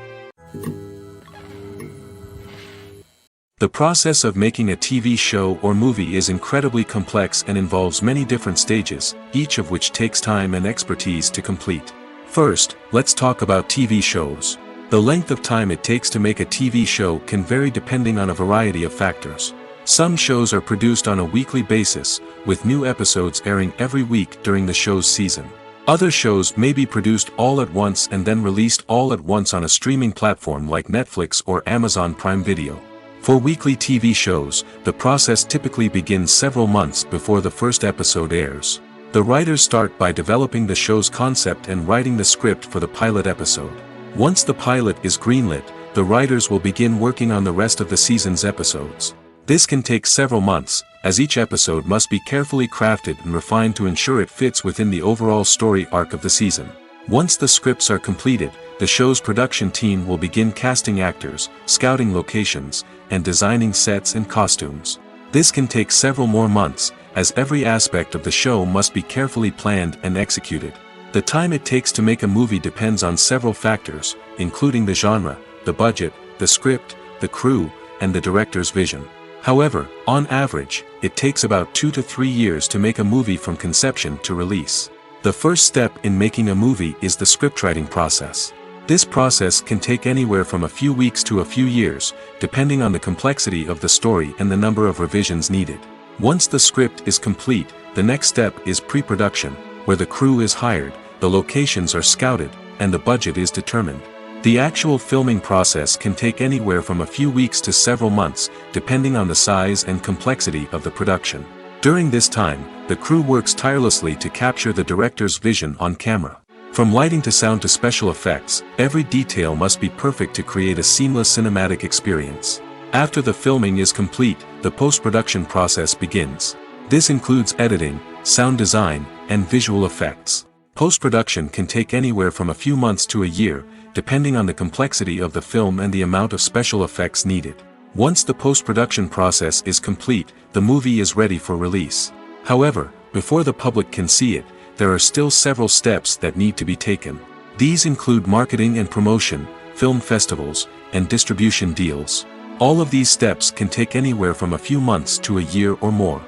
The process of making a TV show or movie is incredibly complex and involves many different stages, each of which takes time and expertise to complete. First, let's talk about TV shows. The length of time it takes to make a TV show can vary depending on a variety of factors. Some shows are produced on a weekly basis, with new episodes airing every week during the show's season. Other shows may be produced all at once and then released all at once on a streaming platform like Netflix or Amazon Prime Video. For weekly TV shows, the process typically begins several months before the first episode airs. The writers start by developing the show's concept and writing the script for the pilot episode. Once the pilot is greenlit, the writers will begin working on the rest of the season's episodes. This can take several months, as each episode must be carefully crafted and refined to ensure it fits within the overall story arc of the season. Once the scripts are completed, the show's production team will begin casting actors, scouting locations, and designing sets and costumes. This can take several more months, as every aspect of the show must be carefully planned and executed. The time it takes to make a movie depends on several factors, including the genre, the budget, the script, the crew, and the director's vision. However, on average, it takes about 2 to 3 years to make a movie from conception to release. The first step in making a movie is the scriptwriting process. This process can take anywhere from a few weeks to a few years, depending on the complexity of the story and the number of revisions needed. Once the script is complete, the next step is pre-production, where the crew is hired, the locations are scouted, and the budget is determined. The actual filming process can take anywhere from a few weeks to several months, depending on the size and complexity of the production. During this time, the crew works tirelessly to capture the director's vision on camera. From lighting to sound to special effects, every detail must be perfect to create a seamless cinematic experience. After the filming is complete, the post-production process begins. This includes editing, sound design, and visual effects. Post-production can take anywhere from a few months to a year, depending on the complexity of the film and the amount of special effects needed. Once the post-production process is complete, the movie is ready for release. However, before the public can see it, there are still several steps that need to be taken. These include marketing and promotion, film festivals, and distribution deals. All of these steps can take anywhere from a few months to a year or more.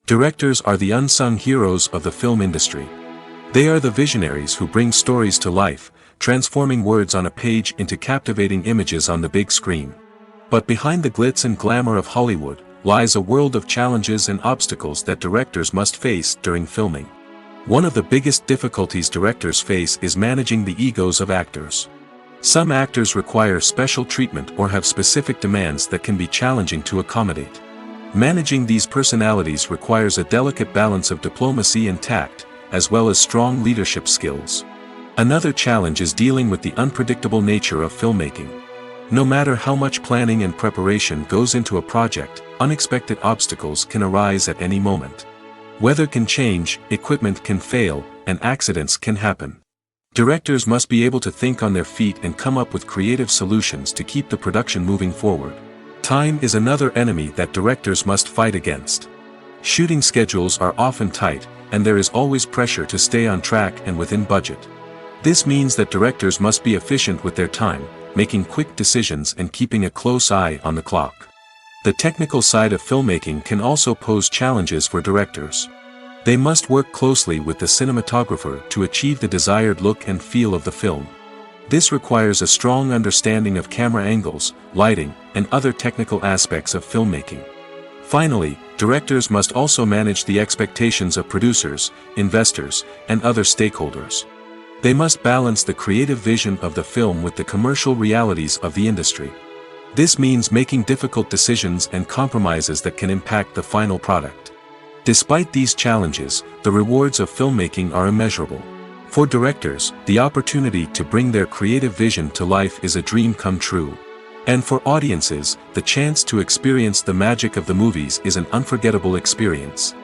Directors are the unsung heroes of the film industry. They are the visionaries who bring stories to life, transforming words on a page into captivating images on the big screen. But behind the glitz and glamour of Hollywood, lies a world of challenges and obstacles that directors must face during filming. One of the biggest difficulties directors face is managing the egos of actors. Some actors require special treatment or have specific demands that can be challenging to accommodate. Managing these personalities requires a delicate balance of diplomacy and tact, as well as strong leadership skills. Another challenge is dealing with the unpredictable nature of filmmaking. No matter how much planning and preparation goes into a project, unexpected obstacles can arise at any moment. Weather can change, equipment can fail, and accidents can happen. Directors must be able to think on their feet and come up with creative solutions to keep the production moving forward. Time is another enemy that directors must fight against. Shooting schedules are often tight, and there is always pressure to stay on track and within budget. This means that directors must be efficient with their time, making quick decisions and keeping a close eye on the clock. The technical side of filmmaking can also pose challenges for directors. They must work closely with the cinematographer to achieve the desired look and feel of the film. This requires a strong understanding of camera angles, lighting, and other technical aspects of filmmaking. Finally, directors must also manage the expectations of producers, investors, and other stakeholders. They must balance the creative vision of the film with the commercial realities of the industry. This means making difficult decisions and compromises that can impact the final product. Despite these challenges, the rewards of filmmaking are immeasurable. For directors, the opportunity to bring their creative vision to life is a dream come true. And for audiences, the chance to experience the magic of the movies is an unforgettable experience.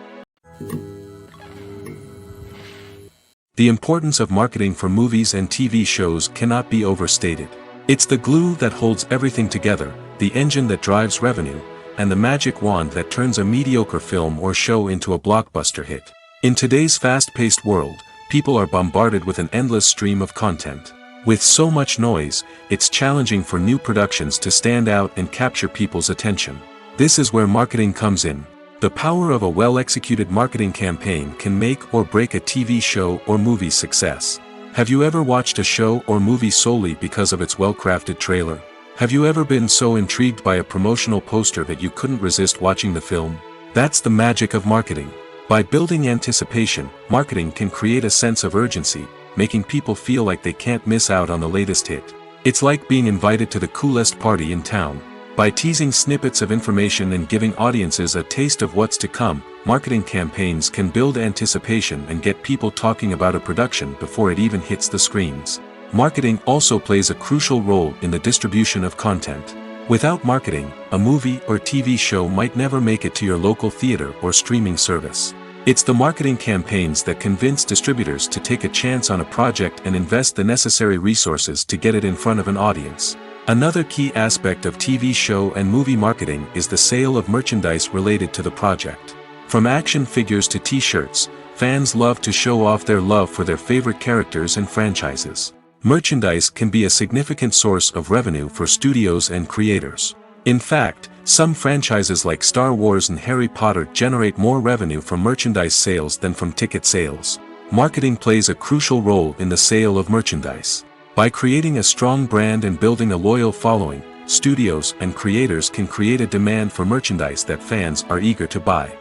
The importance of marketing for movies and TV shows cannot be overstated. It's the glue that holds everything together, the engine that drives revenue, and the magic wand that turns a mediocre film or show into a blockbuster hit. In today's fast-paced world, people are bombarded with an endless stream of content. With so much noise, it's challenging for new productions to stand out and capture people's attention. This is where marketing comes in. The power of a well-executed marketing campaign can make or break a TV show or movie's success. Have you ever watched a show or movie solely because of its well-crafted trailer? Have you ever been so intrigued by a promotional poster that you couldn't resist watching the film? That's the magic of marketing. By building anticipation, marketing can create a sense of urgency, making people feel like they can't miss out on the latest hit. It's like being invited to the coolest party in town. By teasing snippets of information and giving audiences a taste of what's to come, marketing campaigns can build anticipation and get people talking about a production before it even hits the screens. Marketing also plays a crucial role in the distribution of content. Without marketing, a movie or TV show might never make it to your local theater or streaming service. It's the marketing campaigns that convince distributors to take a chance on a project and invest the necessary resources to get it in front of an audience. Another key aspect of TV show and movie marketing is the sale of merchandise related to the project. From action figures to t-shirts, fans love to show off their love for their favorite characters and franchises. Merchandise can be a significant source of revenue for studios and creators. In fact, some franchises like Star Wars and Harry Potter generate more revenue from merchandise sales than from ticket sales. Marketing plays a crucial role in the sale of merchandise. By creating a strong brand and building a loyal following, studios and creators can create a demand for merchandise that fans are eager to buy.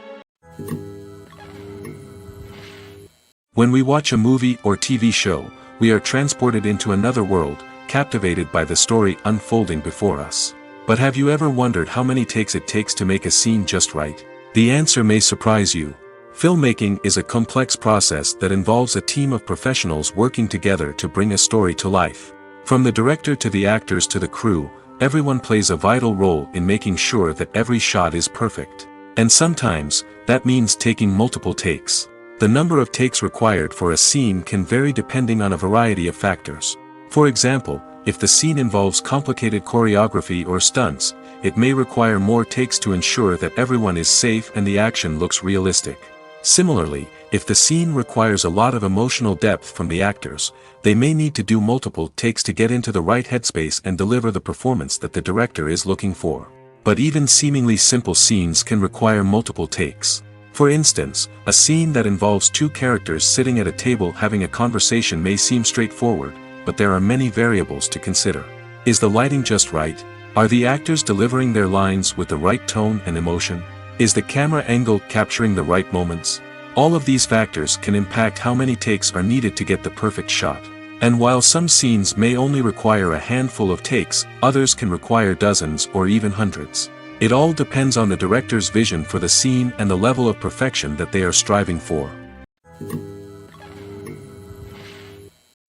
When we watch a movie or TV show, we are transported into another world, captivated by the story unfolding before us. But have you ever wondered how many takes it takes to make a scene just right? The answer may surprise you. Filmmaking is a complex process that involves a team of professionals working together to bring a story to life. From the director to the actors to the crew, everyone plays a vital role in making sure that every shot is perfect. And sometimes, that means taking multiple takes. The number of takes required for a scene can vary depending on a variety of factors. For example, if the scene involves complicated choreography or stunts, it may require more takes to ensure that everyone is safe and the action looks realistic. Similarly, if the scene requires a lot of emotional depth from the actors, they may need to do multiple takes to get into the right headspace and deliver the performance that the director is looking for. But even seemingly simple scenes can require multiple takes. For instance, a scene that involves two characters sitting at a table having a conversation may seem straightforward, but there are many variables to consider. Is the lighting just right? Are the actors delivering their lines with the right tone and emotion? Is the camera angle capturing the right moments? All of these factors can impact how many takes are needed to get the perfect shot. And while some scenes may only require a handful of takes, others can require dozens or even hundreds. It all depends on the director's vision for the scene and the level of perfection that they are striving for.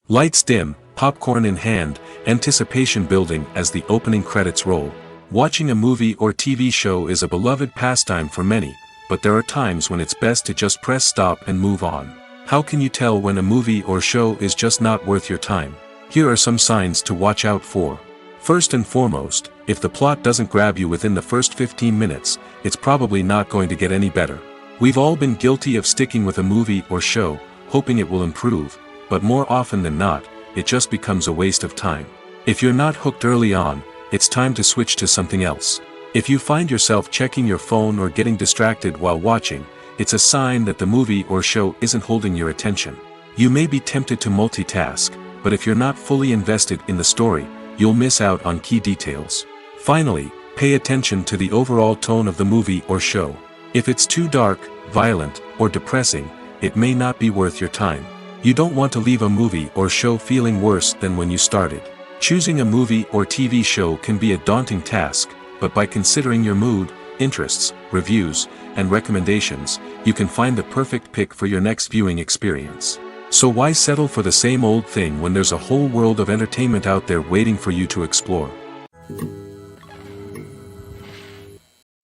Lights dim, popcorn in hand, anticipation building as the opening credits roll. Watching a movie or TV show is a beloved pastime for many, but there are times when it's best to just press stop and move on. How can you tell when a movie or show is just not worth your time? Here are some signs to watch out for. First and foremost, if the plot doesn't grab you within the first 15 minutes, it's probably not going to get any better. We've all been guilty of sticking with a movie or show, hoping it will improve, but more often than not, it just becomes a waste of time. If you're not hooked early on, it's time to switch to something else. If you find yourself checking your phone or getting distracted while watching, it's a sign that the movie or show isn't holding your attention. You may be tempted to multitask, but if you're not fully invested in the story, you'll miss out on key details. Finally, pay attention to the overall tone of the movie or show. If it's too dark, violent, or depressing, it may not be worth your time. You don't want to leave a movie or show feeling worse than when you started. Choosing a movie or TV show can be a daunting task, but by considering your mood, interests, reviews, and recommendations, you can find the perfect pick for your next viewing experience. So why settle for the same old thing when there's a whole world of entertainment out there waiting for you to explore?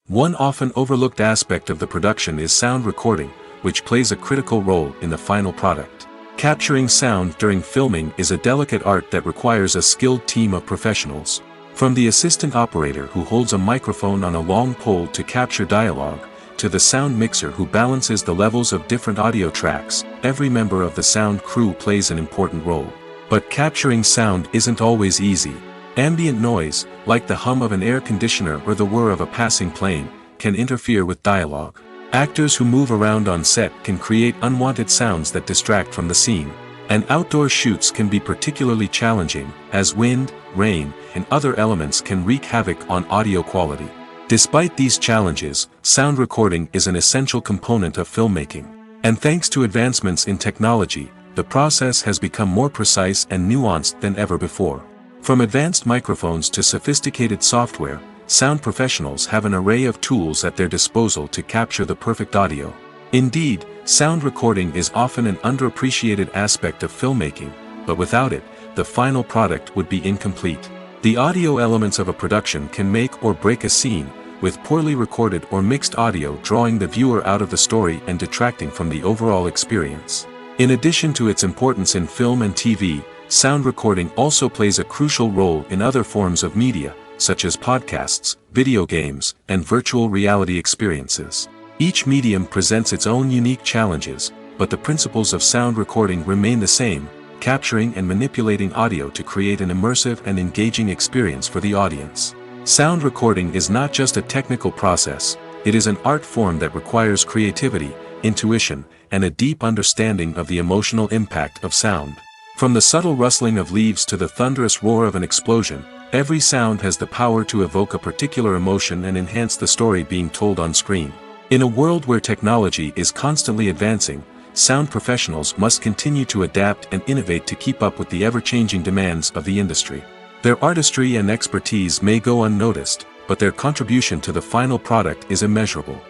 One often overlooked aspect of the production is sound recording, which plays a critical role in the final product. Capturing sound during filming is a delicate art that requires a skilled team of professionals. From the assistant operator who holds a microphone on a long pole to capture dialogue, to the sound mixer who balances the levels of different audio tracks, every member of the sound crew plays an important role. But capturing sound isn't always easy. Ambient noise, like the hum of an air conditioner or the whir of a passing plane, can interfere with dialogue. Actors who move around on set can create unwanted sounds that distract from the scene. And outdoor shoots can be particularly challenging, as wind, rain, and other elements can wreak havoc on audio quality. Despite these challenges, sound recording is an essential component of filmmaking. And thanks to advancements in technology, the process has become more precise and nuanced than ever before. From advanced microphones to sophisticated software, sound professionals have an array of tools at their disposal to capture the perfect audio. Indeed, sound recording is often an underappreciated aspect of filmmaking, but without it, the final product would be incomplete. The audio elements of a production can make or break a scene, with poorly recorded or mixed audio drawing the viewer out of the story and detracting from the overall experience. In addition to its importance in film and TV, sound recording also plays a crucial role in other forms of media, such as podcasts, video games, and virtual reality experiences. Each medium presents its own unique challenges, but the principles of sound recording remain the same: capturing and manipulating audio to create an immersive and engaging experience for the audience. Sound recording is not just a technical process, it is an art form that requires creativity, intuition, and a deep understanding of the emotional impact of sound. From the subtle rustling of leaves to the thunderous roar of an explosion, every sound has the power to evoke a particular emotion and enhance the story being told on screen. In a world where technology is constantly advancing, sound professionals must continue to adapt and innovate to keep up with the ever-changing demands of the industry. Their artistry and expertise may go unnoticed, but their contribution to the final product is immeasurable.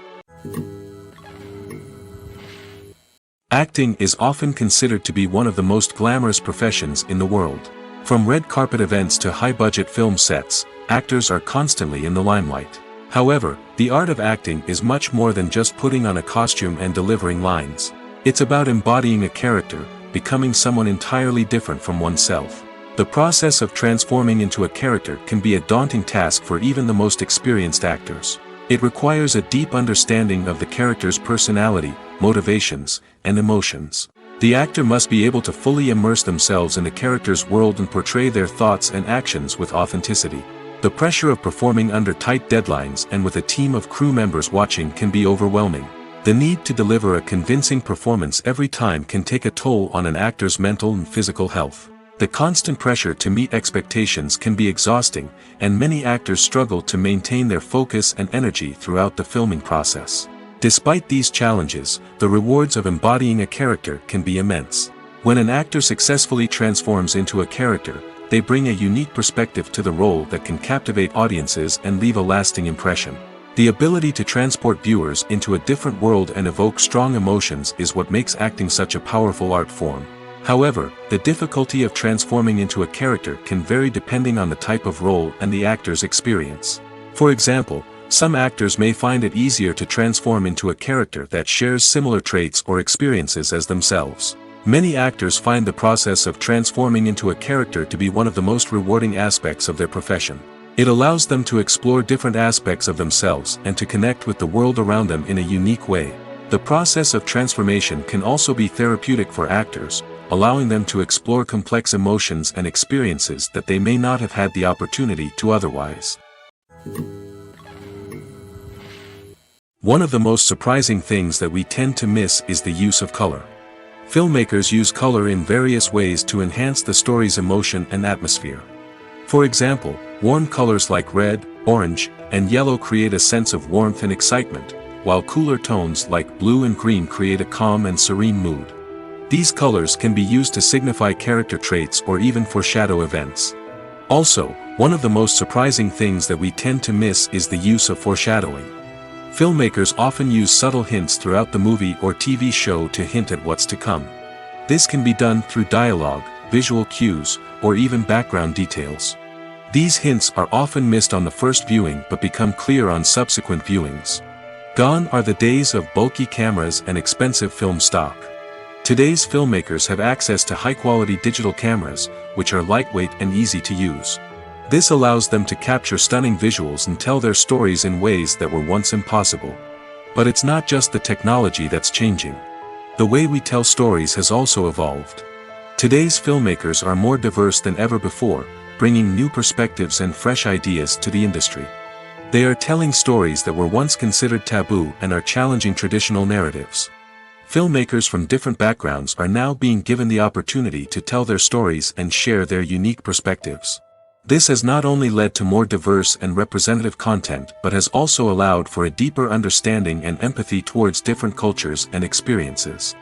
Acting is often considered to be one of the most glamorous professions in the world. From red carpet events to high-budget film sets, actors are constantly in the limelight. However, the art of acting is much more than just putting on a costume and delivering lines. It's about embodying a character, becoming someone entirely different from oneself. The process of transforming into a character can be a daunting task for even the most experienced actors. It requires a deep understanding of the character's personality, motivations, and emotions. The actor must be able to fully immerse themselves in the character's world and portray their thoughts and actions with authenticity. The pressure of performing under tight deadlines and with a team of crew members watching can be overwhelming. The need to deliver a convincing performance every time can take a toll on an actor's mental and physical health. The constant pressure to meet expectations can be exhausting, and many actors struggle to maintain their focus and energy throughout the filming process. Despite these challenges, the rewards of embodying a character can be immense. When an actor successfully transforms into a character, they bring a unique perspective to the role that can captivate audiences and leave a lasting impression. The ability to transport viewers into a different world and evoke strong emotions is what makes acting such a powerful art form. However, the difficulty of transforming into a character can vary depending on the type of role and the actor's experience. For example, some actors may find it easier to transform into a character that shares similar traits or experiences as themselves. Many actors find the process of transforming into a character to be one of the most rewarding aspects of their profession. It allows them to explore different aspects of themselves and to connect with the world around them in a unique way. The process of transformation can also be therapeutic for actors, allowing them to explore complex emotions and experiences that they may not have had the opportunity to otherwise. One of the most surprising things that we tend to miss is the use of color. Filmmakers use color in various ways to enhance the story's emotion and atmosphere. For example, warm colors like red, orange, and yellow create a sense of warmth and excitement, while cooler tones like blue and green create a calm and serene mood. These colors can be used to signify character traits or even foreshadow events. Also, one of the most surprising things that we tend to miss is the use of foreshadowing. Filmmakers often use subtle hints throughout the movie or TV show to hint at what's to come. This can be done through dialogue, visual cues, or even background details. These hints are often missed on the first viewing but become clear on subsequent viewings. Gone are the days of bulky cameras and expensive film stock. Today's filmmakers have access to high-quality digital cameras, which are lightweight and easy to use. This allows them to capture stunning visuals and tell their stories in ways that were once impossible. But it's not just the technology that's changing. The way we tell stories has also evolved. Today's filmmakers are more diverse than ever before, bringing new perspectives and fresh ideas to the industry. They are telling stories that were once considered taboo and are challenging traditional narratives. Filmmakers from different backgrounds are now being given the opportunity to tell their stories and share their unique perspectives. This has not only led to more diverse and representative content but has also allowed for a deeper understanding and empathy towards different cultures and experiences.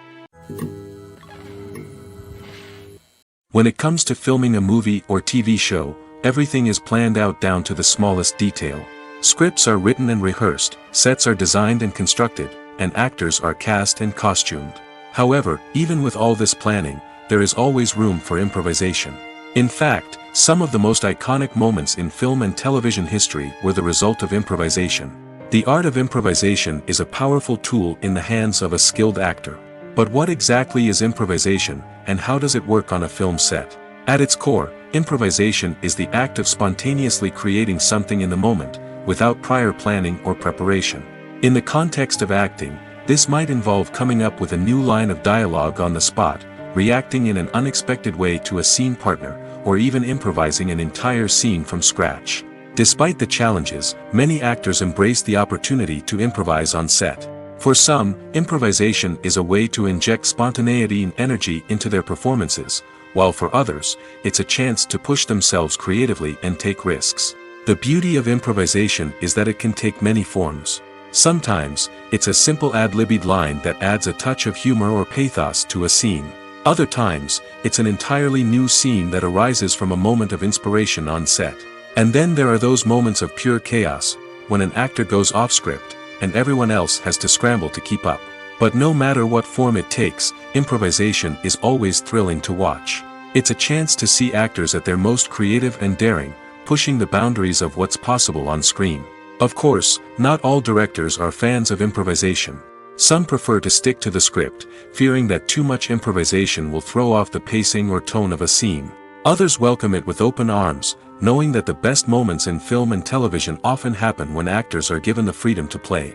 When it comes to filming a movie or TV show, everything is planned out down to the smallest detail. Scripts are written and rehearsed, sets are designed and constructed, and actors are cast and costumed. However, even with all this planning, there is always room for improvisation. In fact, some of the most iconic moments in film and television history were the result of improvisation. The art of improvisation is a powerful tool in the hands of a skilled actor. But what exactly is improvisation, and how does it work on a film set? At its core, improvisation is the act of spontaneously creating something in the moment, without prior planning or preparation. In the context of acting, this might involve coming up with a new line of dialogue on the spot, reacting in an unexpected way to a scene partner, or even improvising an entire scene from scratch. Despite the challenges, many actors embrace the opportunity to improvise on set. For some, improvisation is a way to inject spontaneity and energy into their performances, while for others, it's a chance to push themselves creatively and take risks. The beauty of improvisation is that it can take many forms. Sometimes, it's a simple ad-libbed line that adds a touch of humor or pathos to a scene. Other times, it's an entirely new scene that arises from a moment of inspiration on set. And then there are those moments of pure chaos, when an actor goes off script, and everyone else has to scramble to keep up. But no matter what form it takes, improvisation is always thrilling to watch. It's a chance to see actors at their most creative and daring, pushing the boundaries of what's possible on screen. Of course, not all directors are fans of improvisation. Some prefer to stick to the script, fearing that too much improvisation will throw off the pacing or tone of a scene. Others welcome it with open arms, knowing that the best moments in film and television often happen when actors are given the freedom to play.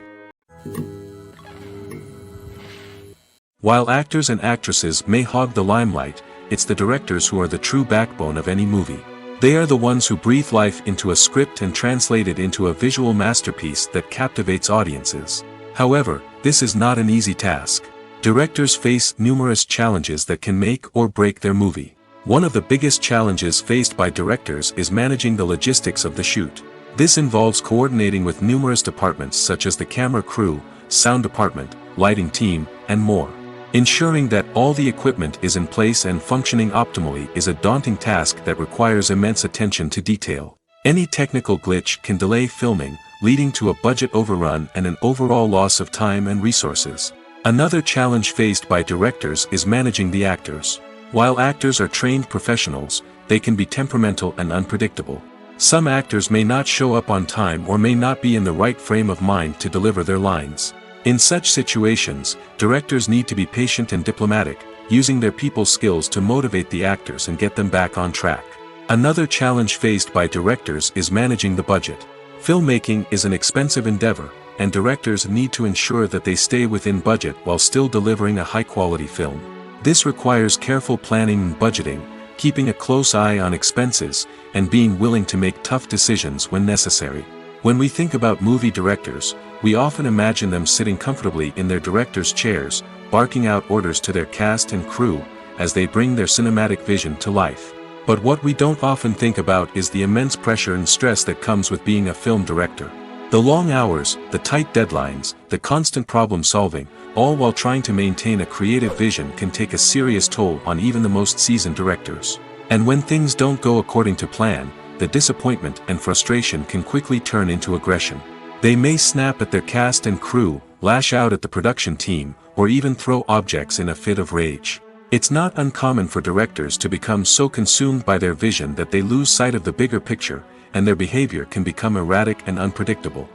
While actors and actresses may hog the limelight, it's the directors who are the true backbone of any movie. They are the ones who breathe life into a script and translate it into a visual masterpiece that captivates audiences. However, this is not an easy task. Directors face numerous challenges that can make or break their movie. One of the biggest challenges faced by directors is managing the logistics of the shoot. This involves coordinating with numerous departments such as the camera crew, sound department, lighting team, and more. Ensuring that all the equipment is in place and functioning optimally is a daunting task that requires immense attention to detail. Any technical glitch can delay filming, leading to a budget overrun and an overall loss of time and resources. Another challenge faced by directors is managing the actors. While actors are trained professionals, they can be temperamental and unpredictable. Some actors may not show up on time or may not be in the right frame of mind to deliver their lines. In such situations, directors need to be patient and diplomatic, using their people skills to motivate the actors and get them back on track. Another challenge faced by directors is managing the budget. Filmmaking is an expensive endeavor, and directors need to ensure that they stay within budget while still delivering a high-quality film. This requires careful planning and budgeting, keeping a close eye on expenses, and being willing to make tough decisions when necessary. When we think about movie directors, we often imagine them sitting comfortably in their director's chairs, barking out orders to their cast and crew, as they bring their cinematic vision to life. But what we don't often think about is the immense pressure and stress that comes with being a film director. The long hours, the tight deadlines, the constant problem solving, all while trying to maintain a creative vision can take a serious toll on even the most seasoned directors. And when things don't go according to plan, the disappointment and frustration can quickly turn into aggression. They may snap at their cast and crew, lash out at the production team, or even throw objects in a fit of rage. It's not uncommon for directors to become so consumed by their vision that they lose sight of the bigger picture, and their behavior can become erratic and unpredictable.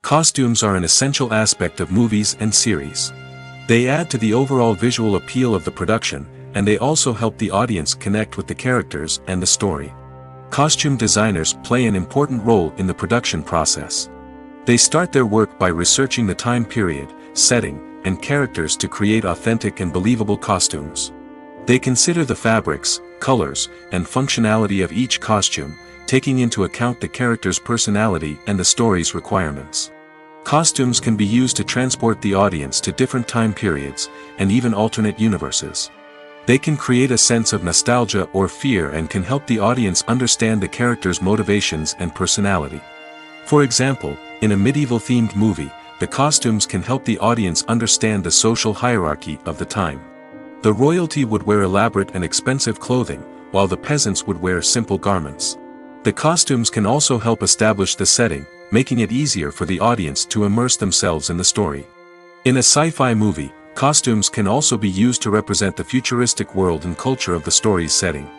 Costumes are an essential aspect of movies and series. They add to the overall visual appeal of the production, and they also help the audience connect with the characters and the story. Costume designers play an important role in the production process. They start their work by researching the time period, setting, and characters to create authentic and believable costumes. They consider the fabrics, colors, and functionality of each costume, taking into account the character's personality and the story's requirements. Costumes can be used to transport the audience to different time periods, and even alternate universes. They can create a sense of nostalgia or fear and can help the audience understand the character's motivations and personality. For example, in a medieval-themed movie, the costumes can help the audience understand the social hierarchy of the time. The royalty would wear elaborate and expensive clothing, while the peasants would wear simple garments. The costumes can also help establish the setting, making it easier for the audience to immerse themselves in the story. In a sci-fi movie, costumes can also be used to represent the futuristic world and culture of the story's setting.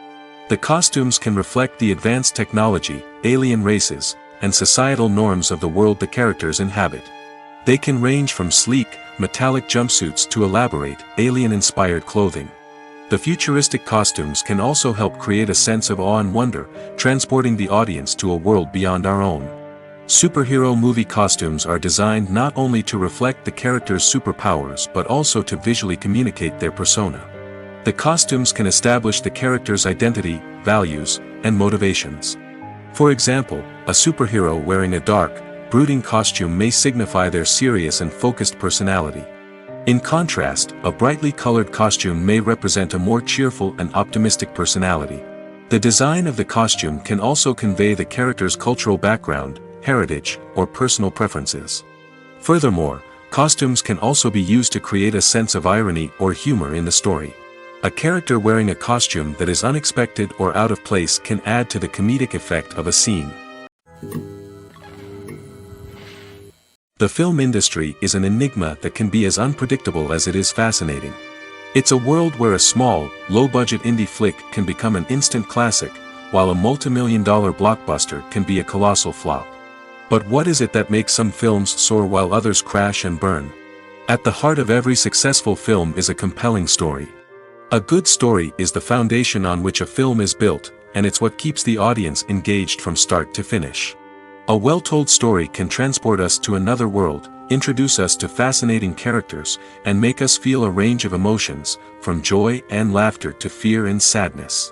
The costumes can reflect the advanced technology, alien races, and societal norms of the world the characters inhabit. They can range from sleek, metallic jumpsuits to elaborate, alien-inspired clothing. The futuristic costumes can also help create a sense of awe and wonder, transporting the audience to a world beyond our own. Superhero movie costumes are designed not only to reflect the character's superpowers but also to visually communicate their persona. The costumes can establish the character's identity, values, and motivations. For example, a superhero wearing a dark, brooding costume may signify their serious and focused personality. In contrast, a brightly colored costume may represent a more cheerful and optimistic personality. The design of the costume can also convey the character's cultural background, heritage, or personal preferences. Furthermore, costumes can also be used to create a sense of irony or humor in the story. A character wearing a costume that is unexpected or out of place can add to the comedic effect of a scene. The film industry is an enigma that can be as unpredictable as it is fascinating. It's a world where a small, low-budget indie flick can become an instant classic, while a multi-million-dollar blockbuster can be a colossal flop. But what is it that makes some films soar while others crash and burn? At the heart of every successful film is a compelling story. A good story is the foundation on which a film is built, and it's what keeps the audience engaged from start to finish. A well-told story can transport us to another world, introduce us to fascinating characters, and make us feel a range of emotions, from joy and laughter to fear and sadness.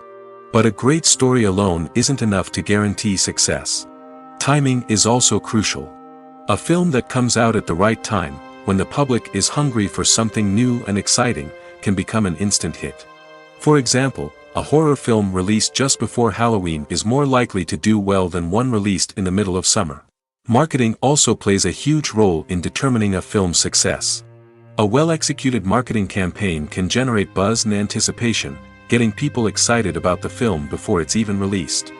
But a great story alone isn't enough to guarantee success. Timing is also crucial. A film that comes out at the right time, when the public is hungry for something new and exciting, can become an instant hit. For example, a horror film released just before Halloween is more likely to do well than one released in the middle of summer. Marketing also plays a huge role in determining a film's success. A well-executed marketing campaign can generate buzz and anticipation, getting people excited about the film before it's even released.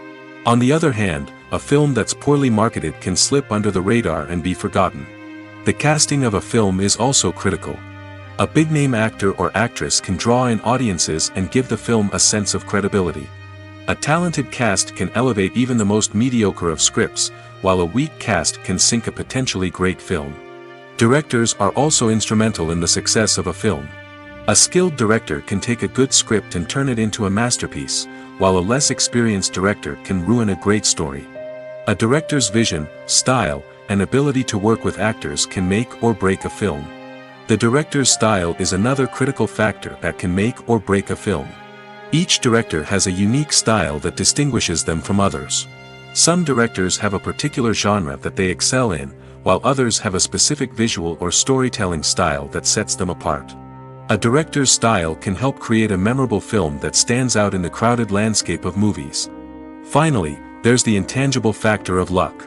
On the other hand, a film that's poorly marketed can slip under the radar and be forgotten. The casting of a film is also critical. A big-name actor or actress can draw in audiences and give the film a sense of credibility. A talented cast can elevate even the most mediocre of scripts, while a weak cast can sink a potentially great film. Directors are also instrumental in the success of a film. A skilled director can take a good script and turn it into a masterpiece, while a less experienced director can ruin a great story. A director's vision, style, and ability to work with actors can make or break a film. The director's style is another critical factor that can make or break a film. Each director has a unique style that distinguishes them from others. Some directors have a particular genre that they excel in, while others have a specific visual or storytelling style that sets them apart. A director's style can help create a memorable film that stands out in the crowded landscape of movies. Finally, There's the intangible factor of luck.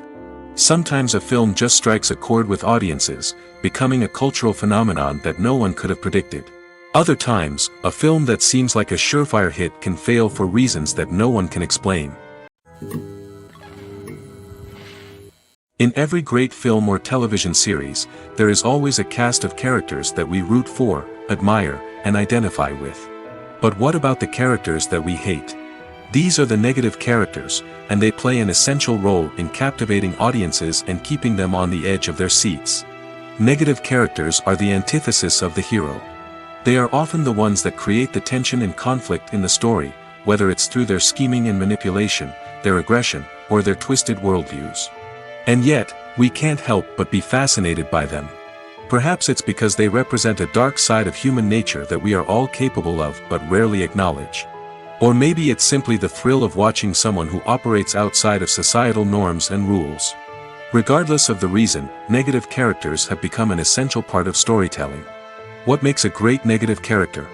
Sometimes a film just strikes a chord with audiences, becoming a cultural phenomenon that no one could have predicted. Other times, a film that seems like a surefire hit can fail for reasons that no one can explain. In every great film or television series, there is always a cast of characters that we root for, admire, and identify with. But what about the characters that we hate? These are the negative characters, and they play an essential role in captivating audiences and keeping them on the edge of their seats. Negative characters are the antithesis of the hero. They are often the ones that create the tension and conflict in the story, whether it's through their scheming and manipulation, their aggression, or their twisted worldviews. And yet, we can't help but be fascinated by them. Perhaps it's because they represent a dark side of human nature that we are all capable of but rarely acknowledge. Or maybe it's simply the thrill of watching someone who operates outside of societal norms and rules. Regardless of the reason, negative characters have become an essential part of storytelling. What makes a great negative character?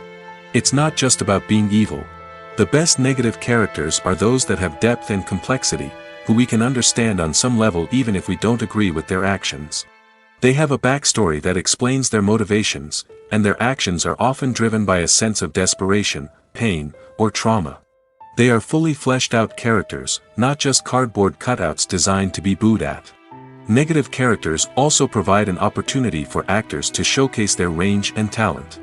It's not just about being evil. The best negative characters are those that have depth and complexity, who we can understand on some level even if we don't agree with their actions. They have a backstory that explains their motivations, and their actions are often driven by a sense of desperation, pain, or trauma. They are fully fleshed out characters, not just cardboard cutouts designed to be booed at. Negative characters also provide an opportunity for actors to showcase their range and talent.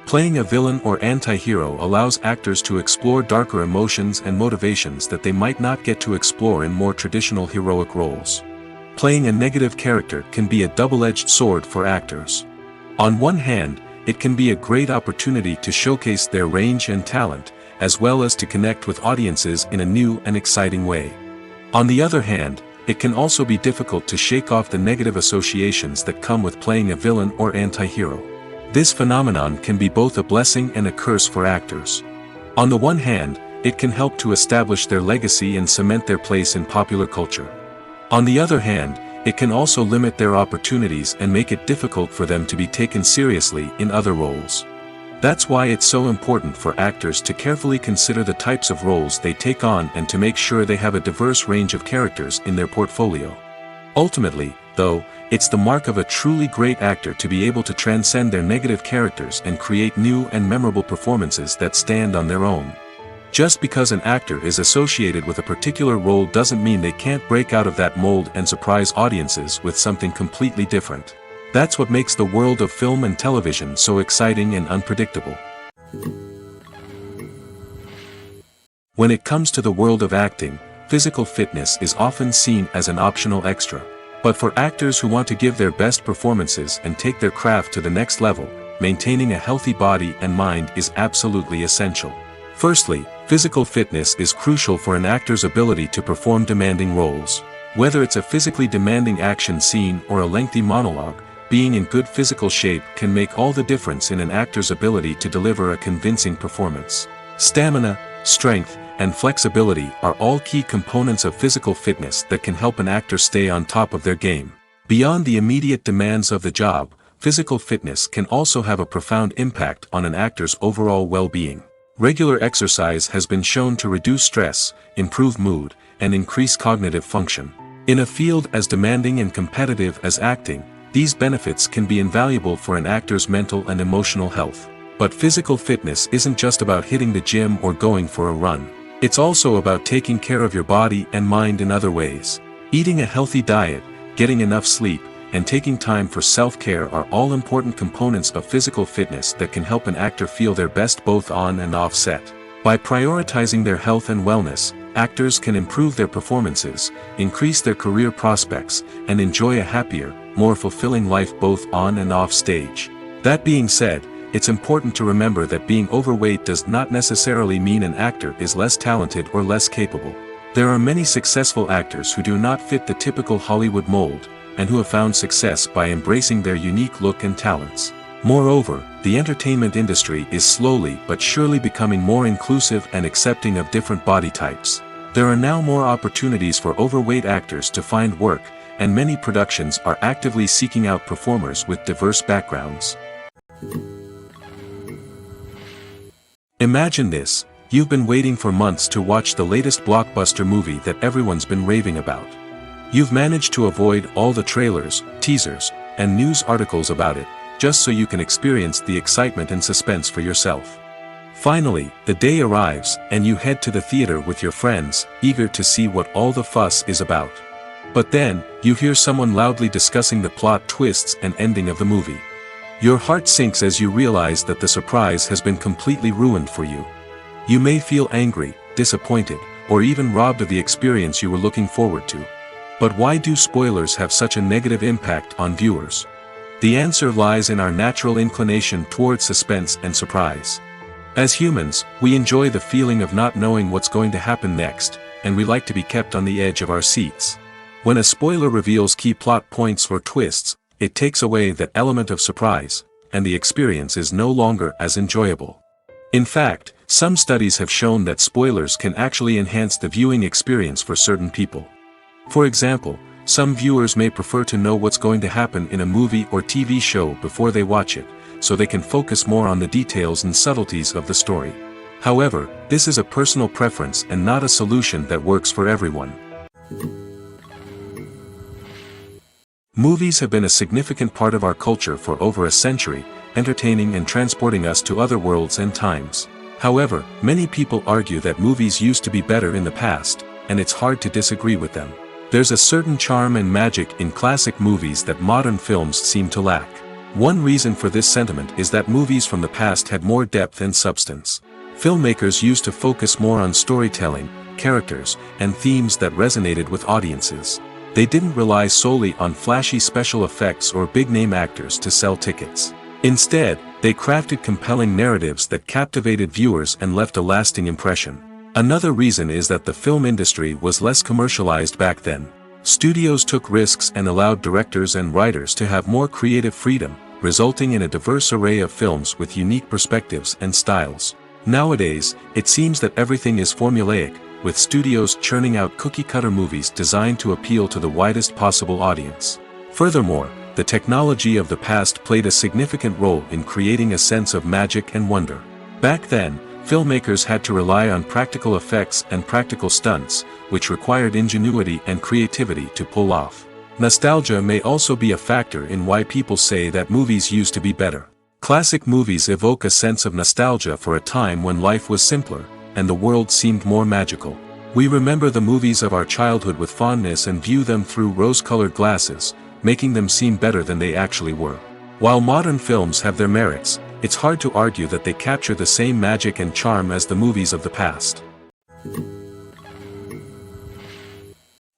Playing a villain or anti-hero allows actors to explore darker emotions and motivations that they might not get to explore in more traditional heroic roles. Playing a negative character can be a double-edged sword for actors. On one hand, it can be a great opportunity to showcase their range and talent, as well as to connect with audiences in a new and exciting way. On the other hand, it can also be difficult to shake off the negative associations that come with playing a villain or anti-hero. This phenomenon can be both a blessing and a curse for actors. On the one hand, it can help to establish their legacy and cement their place in popular culture. On the other hand, it can also limit their opportunities and make it difficult for them to be taken seriously in other roles. That's why it's so important for actors to carefully consider the types of roles they take on and to make sure they have a diverse range of characters in their portfolio. Ultimately, though, it's the mark of a truly great actor to be able to transcend their negative characters and create new and memorable performances that stand on their own. Just because an actor is associated with a particular role doesn't mean they can't break out of that mold and surprise audiences with something completely different. That's what makes the world of film and television so exciting and unpredictable. When it comes to the world of acting, physical fitness is often seen as an optional extra. But for actors who want to give their best performances and take their craft to the next level, maintaining a healthy body and mind is absolutely essential. Firstly, physical fitness is crucial for an actor's ability to perform demanding roles. Whether it's a physically demanding action scene or a lengthy monologue, being in good physical shape can make all the difference in an actor's ability to deliver a convincing performance. Stamina, strength, and flexibility are all key components of physical fitness that can help an actor stay on top of their game. Beyond the immediate demands of the job, physical fitness can also have a profound impact on an actor's overall well-being. Regular exercise has been shown to reduce stress, improve mood, and increase cognitive function. In a field as demanding and competitive as acting, these benefits can be invaluable for an actor's mental and emotional health. But physical fitness isn't just about hitting the gym or going for a run. It's also about taking care of your body and mind in other ways. Eating a healthy diet, getting enough sleep, and taking time for self-care are all important components of physical fitness that can help an actor feel their best both on and off set. By prioritizing their health and wellness, actors can improve their performances, increase their career prospects, and enjoy a happier, more fulfilling life both on and off stage. That being said, it's important to remember that being overweight does not necessarily mean an actor is less talented or less capable. There are many successful actors who do not fit the typical Hollywood mold, and who have found success by embracing their unique look and talents. Moreover, the entertainment industry is slowly but surely becoming more inclusive and accepting of different body types. There are now more opportunities for overweight actors to find work, and many productions are actively seeking out performers with diverse backgrounds. Imagine this: You've been waiting for months to watch the latest blockbuster movie that everyone's been raving about. You've managed to avoid all the trailers, teasers, and news articles about it, just so you can experience the excitement and suspense for yourself. Finally, the day arrives, and you head to the theater with your friends, eager to see what all the fuss is about. But then, you hear someone loudly discussing the plot twists and ending of the movie. Your heart sinks as you realize that the surprise has been completely ruined for you. You may feel angry, disappointed, or even robbed of the experience you were looking forward to. But why do spoilers have such a negative impact on viewers? The answer lies in our natural inclination towards suspense and surprise. As humans, we enjoy the feeling of not knowing what's going to happen next, and we like to be kept on the edge of our seats. When a spoiler reveals key plot points or twists, it takes away that element of surprise, and the experience is no longer as enjoyable. In fact, some studies have shown that spoilers can actually enhance the viewing experience for certain people. For example, some viewers may prefer to know what's going to happen in a movie or TV show before they watch it, so they can focus more on the details and subtleties of the story. However, this is a personal preference and not a solution that works for everyone. Movies have been a significant part of our culture for over a century, entertaining and transporting us to other worlds and times. However, many people argue that movies used to be better in the past, and it's hard to disagree with them. There's a certain charm and magic in classic movies that modern films seem to lack. One reason for this sentiment is that movies from the past had more depth and substance. Filmmakers used to focus more on storytelling, characters, and themes that resonated with audiences. They didn't rely solely on flashy special effects or big-name actors to sell tickets. Instead, they crafted compelling narratives that captivated viewers and left a lasting impression. Another reason is that the film industry was less commercialized back then. Studios took risks and allowed directors and writers to have more creative freedom, resulting in a diverse array of films with unique perspectives and styles. Nowadays, it seems that everything is formulaic, with studios churning out cookie-cutter movies designed to appeal to the widest possible audience. Furthermore, the technology of the past played a significant role in creating a sense of magic and wonder. Back then, filmmakers had to rely on practical effects and practical stunts, which required ingenuity and creativity to pull off. Nostalgia may also be a factor in why people say that movies used to be better. Classic movies evoke a sense of nostalgia for a time when life was simpler, and the world seemed more magical. We remember the movies of our childhood with fondness and view them through rose-colored glasses, making them seem better than they actually were. While modern films have their merits, it's hard to argue that they capture the same magic and charm as the movies of the past.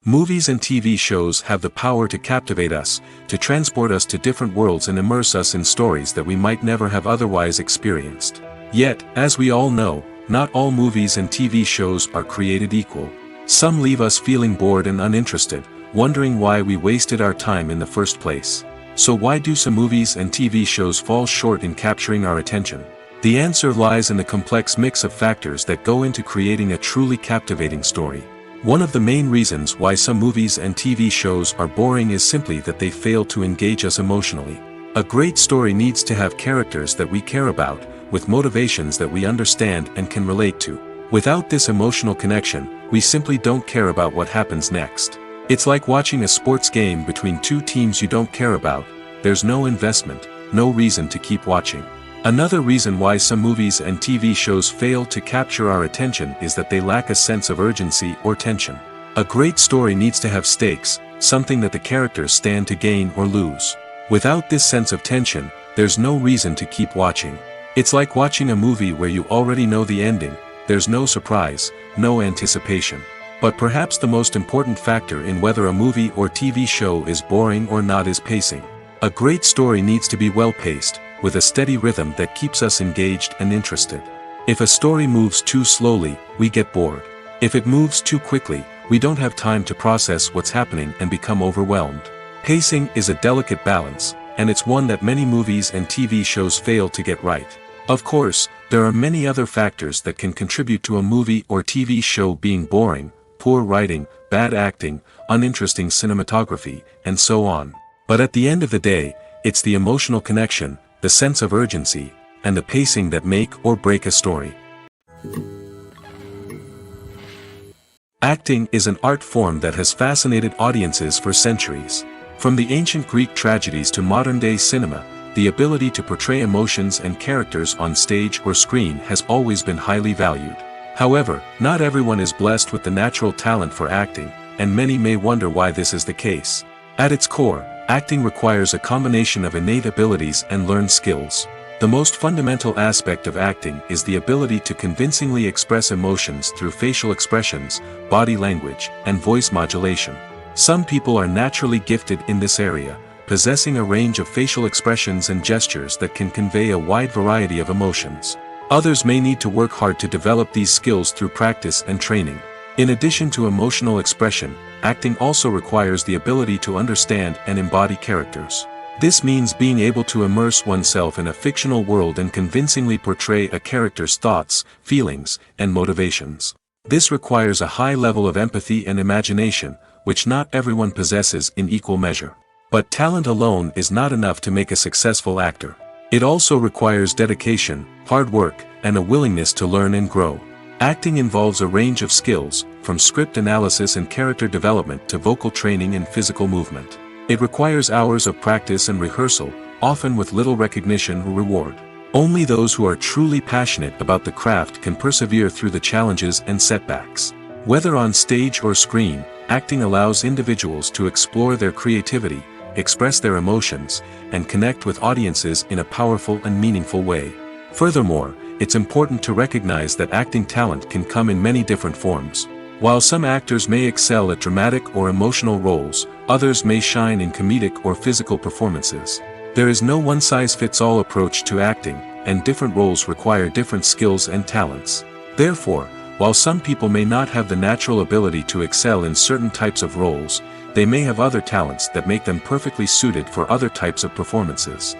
Movies and TV shows have the power to captivate us, to transport us to different worlds and immerse us in stories that we might never have otherwise experienced. Yet, as we all know, not all movies and TV shows are created equal. Some leave us feeling bored and uninterested, wondering why we wasted our time in the first place. So why do some movies and TV shows fall short in capturing our attention? The answer lies in the complex mix of factors that go into creating a truly captivating story. One of the main reasons why some movies and TV shows are boring is simply that they fail to engage us emotionally. A great story needs to have characters that we care about, with motivations that we understand and can relate to. Without this emotional connection, we simply don't care about what happens next. It's like watching a sports game between two teams you don't care about. There's no investment, no reason to keep watching. Another reason why some movies and TV shows fail to capture our attention is that they lack a sense of urgency or tension. A great story needs to have stakes, something that the characters stand to gain or lose. Without this sense of tension, there's no reason to keep watching. It's like watching a movie where you already know the ending. There's no surprise, no anticipation. But perhaps the most important factor in whether a movie or TV show is boring or not is pacing. A great story needs to be well-paced, with a steady rhythm that keeps us engaged and interested. If a story moves too slowly, we get bored. If it moves too quickly, we don't have time to process what's happening and become overwhelmed. Pacing is a delicate balance, and it's one that many movies and TV shows fail to get right. Of course, there are many other factors that can contribute to a movie or TV show being boring: poor writing, bad acting, uninteresting cinematography, and so on. But at the end of the day, it's the emotional connection, the sense of urgency, and the pacing that make or break a story. Acting is an art form that has fascinated audiences for centuries. From the ancient Greek tragedies to modern-day cinema, the ability to portray emotions and characters on stage or screen has always been highly valued. However, not everyone is blessed with the natural talent for acting, and many may wonder why this is the case. At its core, acting requires a combination of innate abilities and learned skills. The most fundamental aspect of acting is the ability to convincingly express emotions through facial expressions, body language, and voice modulation. Some people are naturally gifted in this area, possessing a range of facial expressions and gestures that can convey a wide variety of emotions. Others may need to work hard to develop these skills through practice and training. In addition to emotional expression, acting also requires the ability to understand and embody characters. This means being able to immerse oneself in a fictional world and convincingly portray a character's thoughts, feelings, and motivations. This requires a high level of empathy and imagination, which not everyone possesses in equal measure. But talent alone is not enough to make a successful actor. It also requires dedication, hard work, and a willingness to learn and grow. Acting involves a range of skills, from script analysis and character development to vocal training and physical movement. It requires hours of practice and rehearsal, often with little recognition or reward. Only those who are truly passionate about the craft can persevere through the challenges and setbacks. Whether on stage or screen, acting allows individuals to explore their creativity, express their emotions, and connect with audiences in a powerful and meaningful way. Furthermore, it's important to recognize that acting talent can come in many different forms. While some actors may excel at dramatic or emotional roles, others may shine in comedic or physical performances. There is no one-size-fits-all approach to acting, and different roles require different skills and talents. Therefore, while some people may not have the natural ability to excel in certain types of roles, they may have other talents that make them perfectly suited for other types of performances.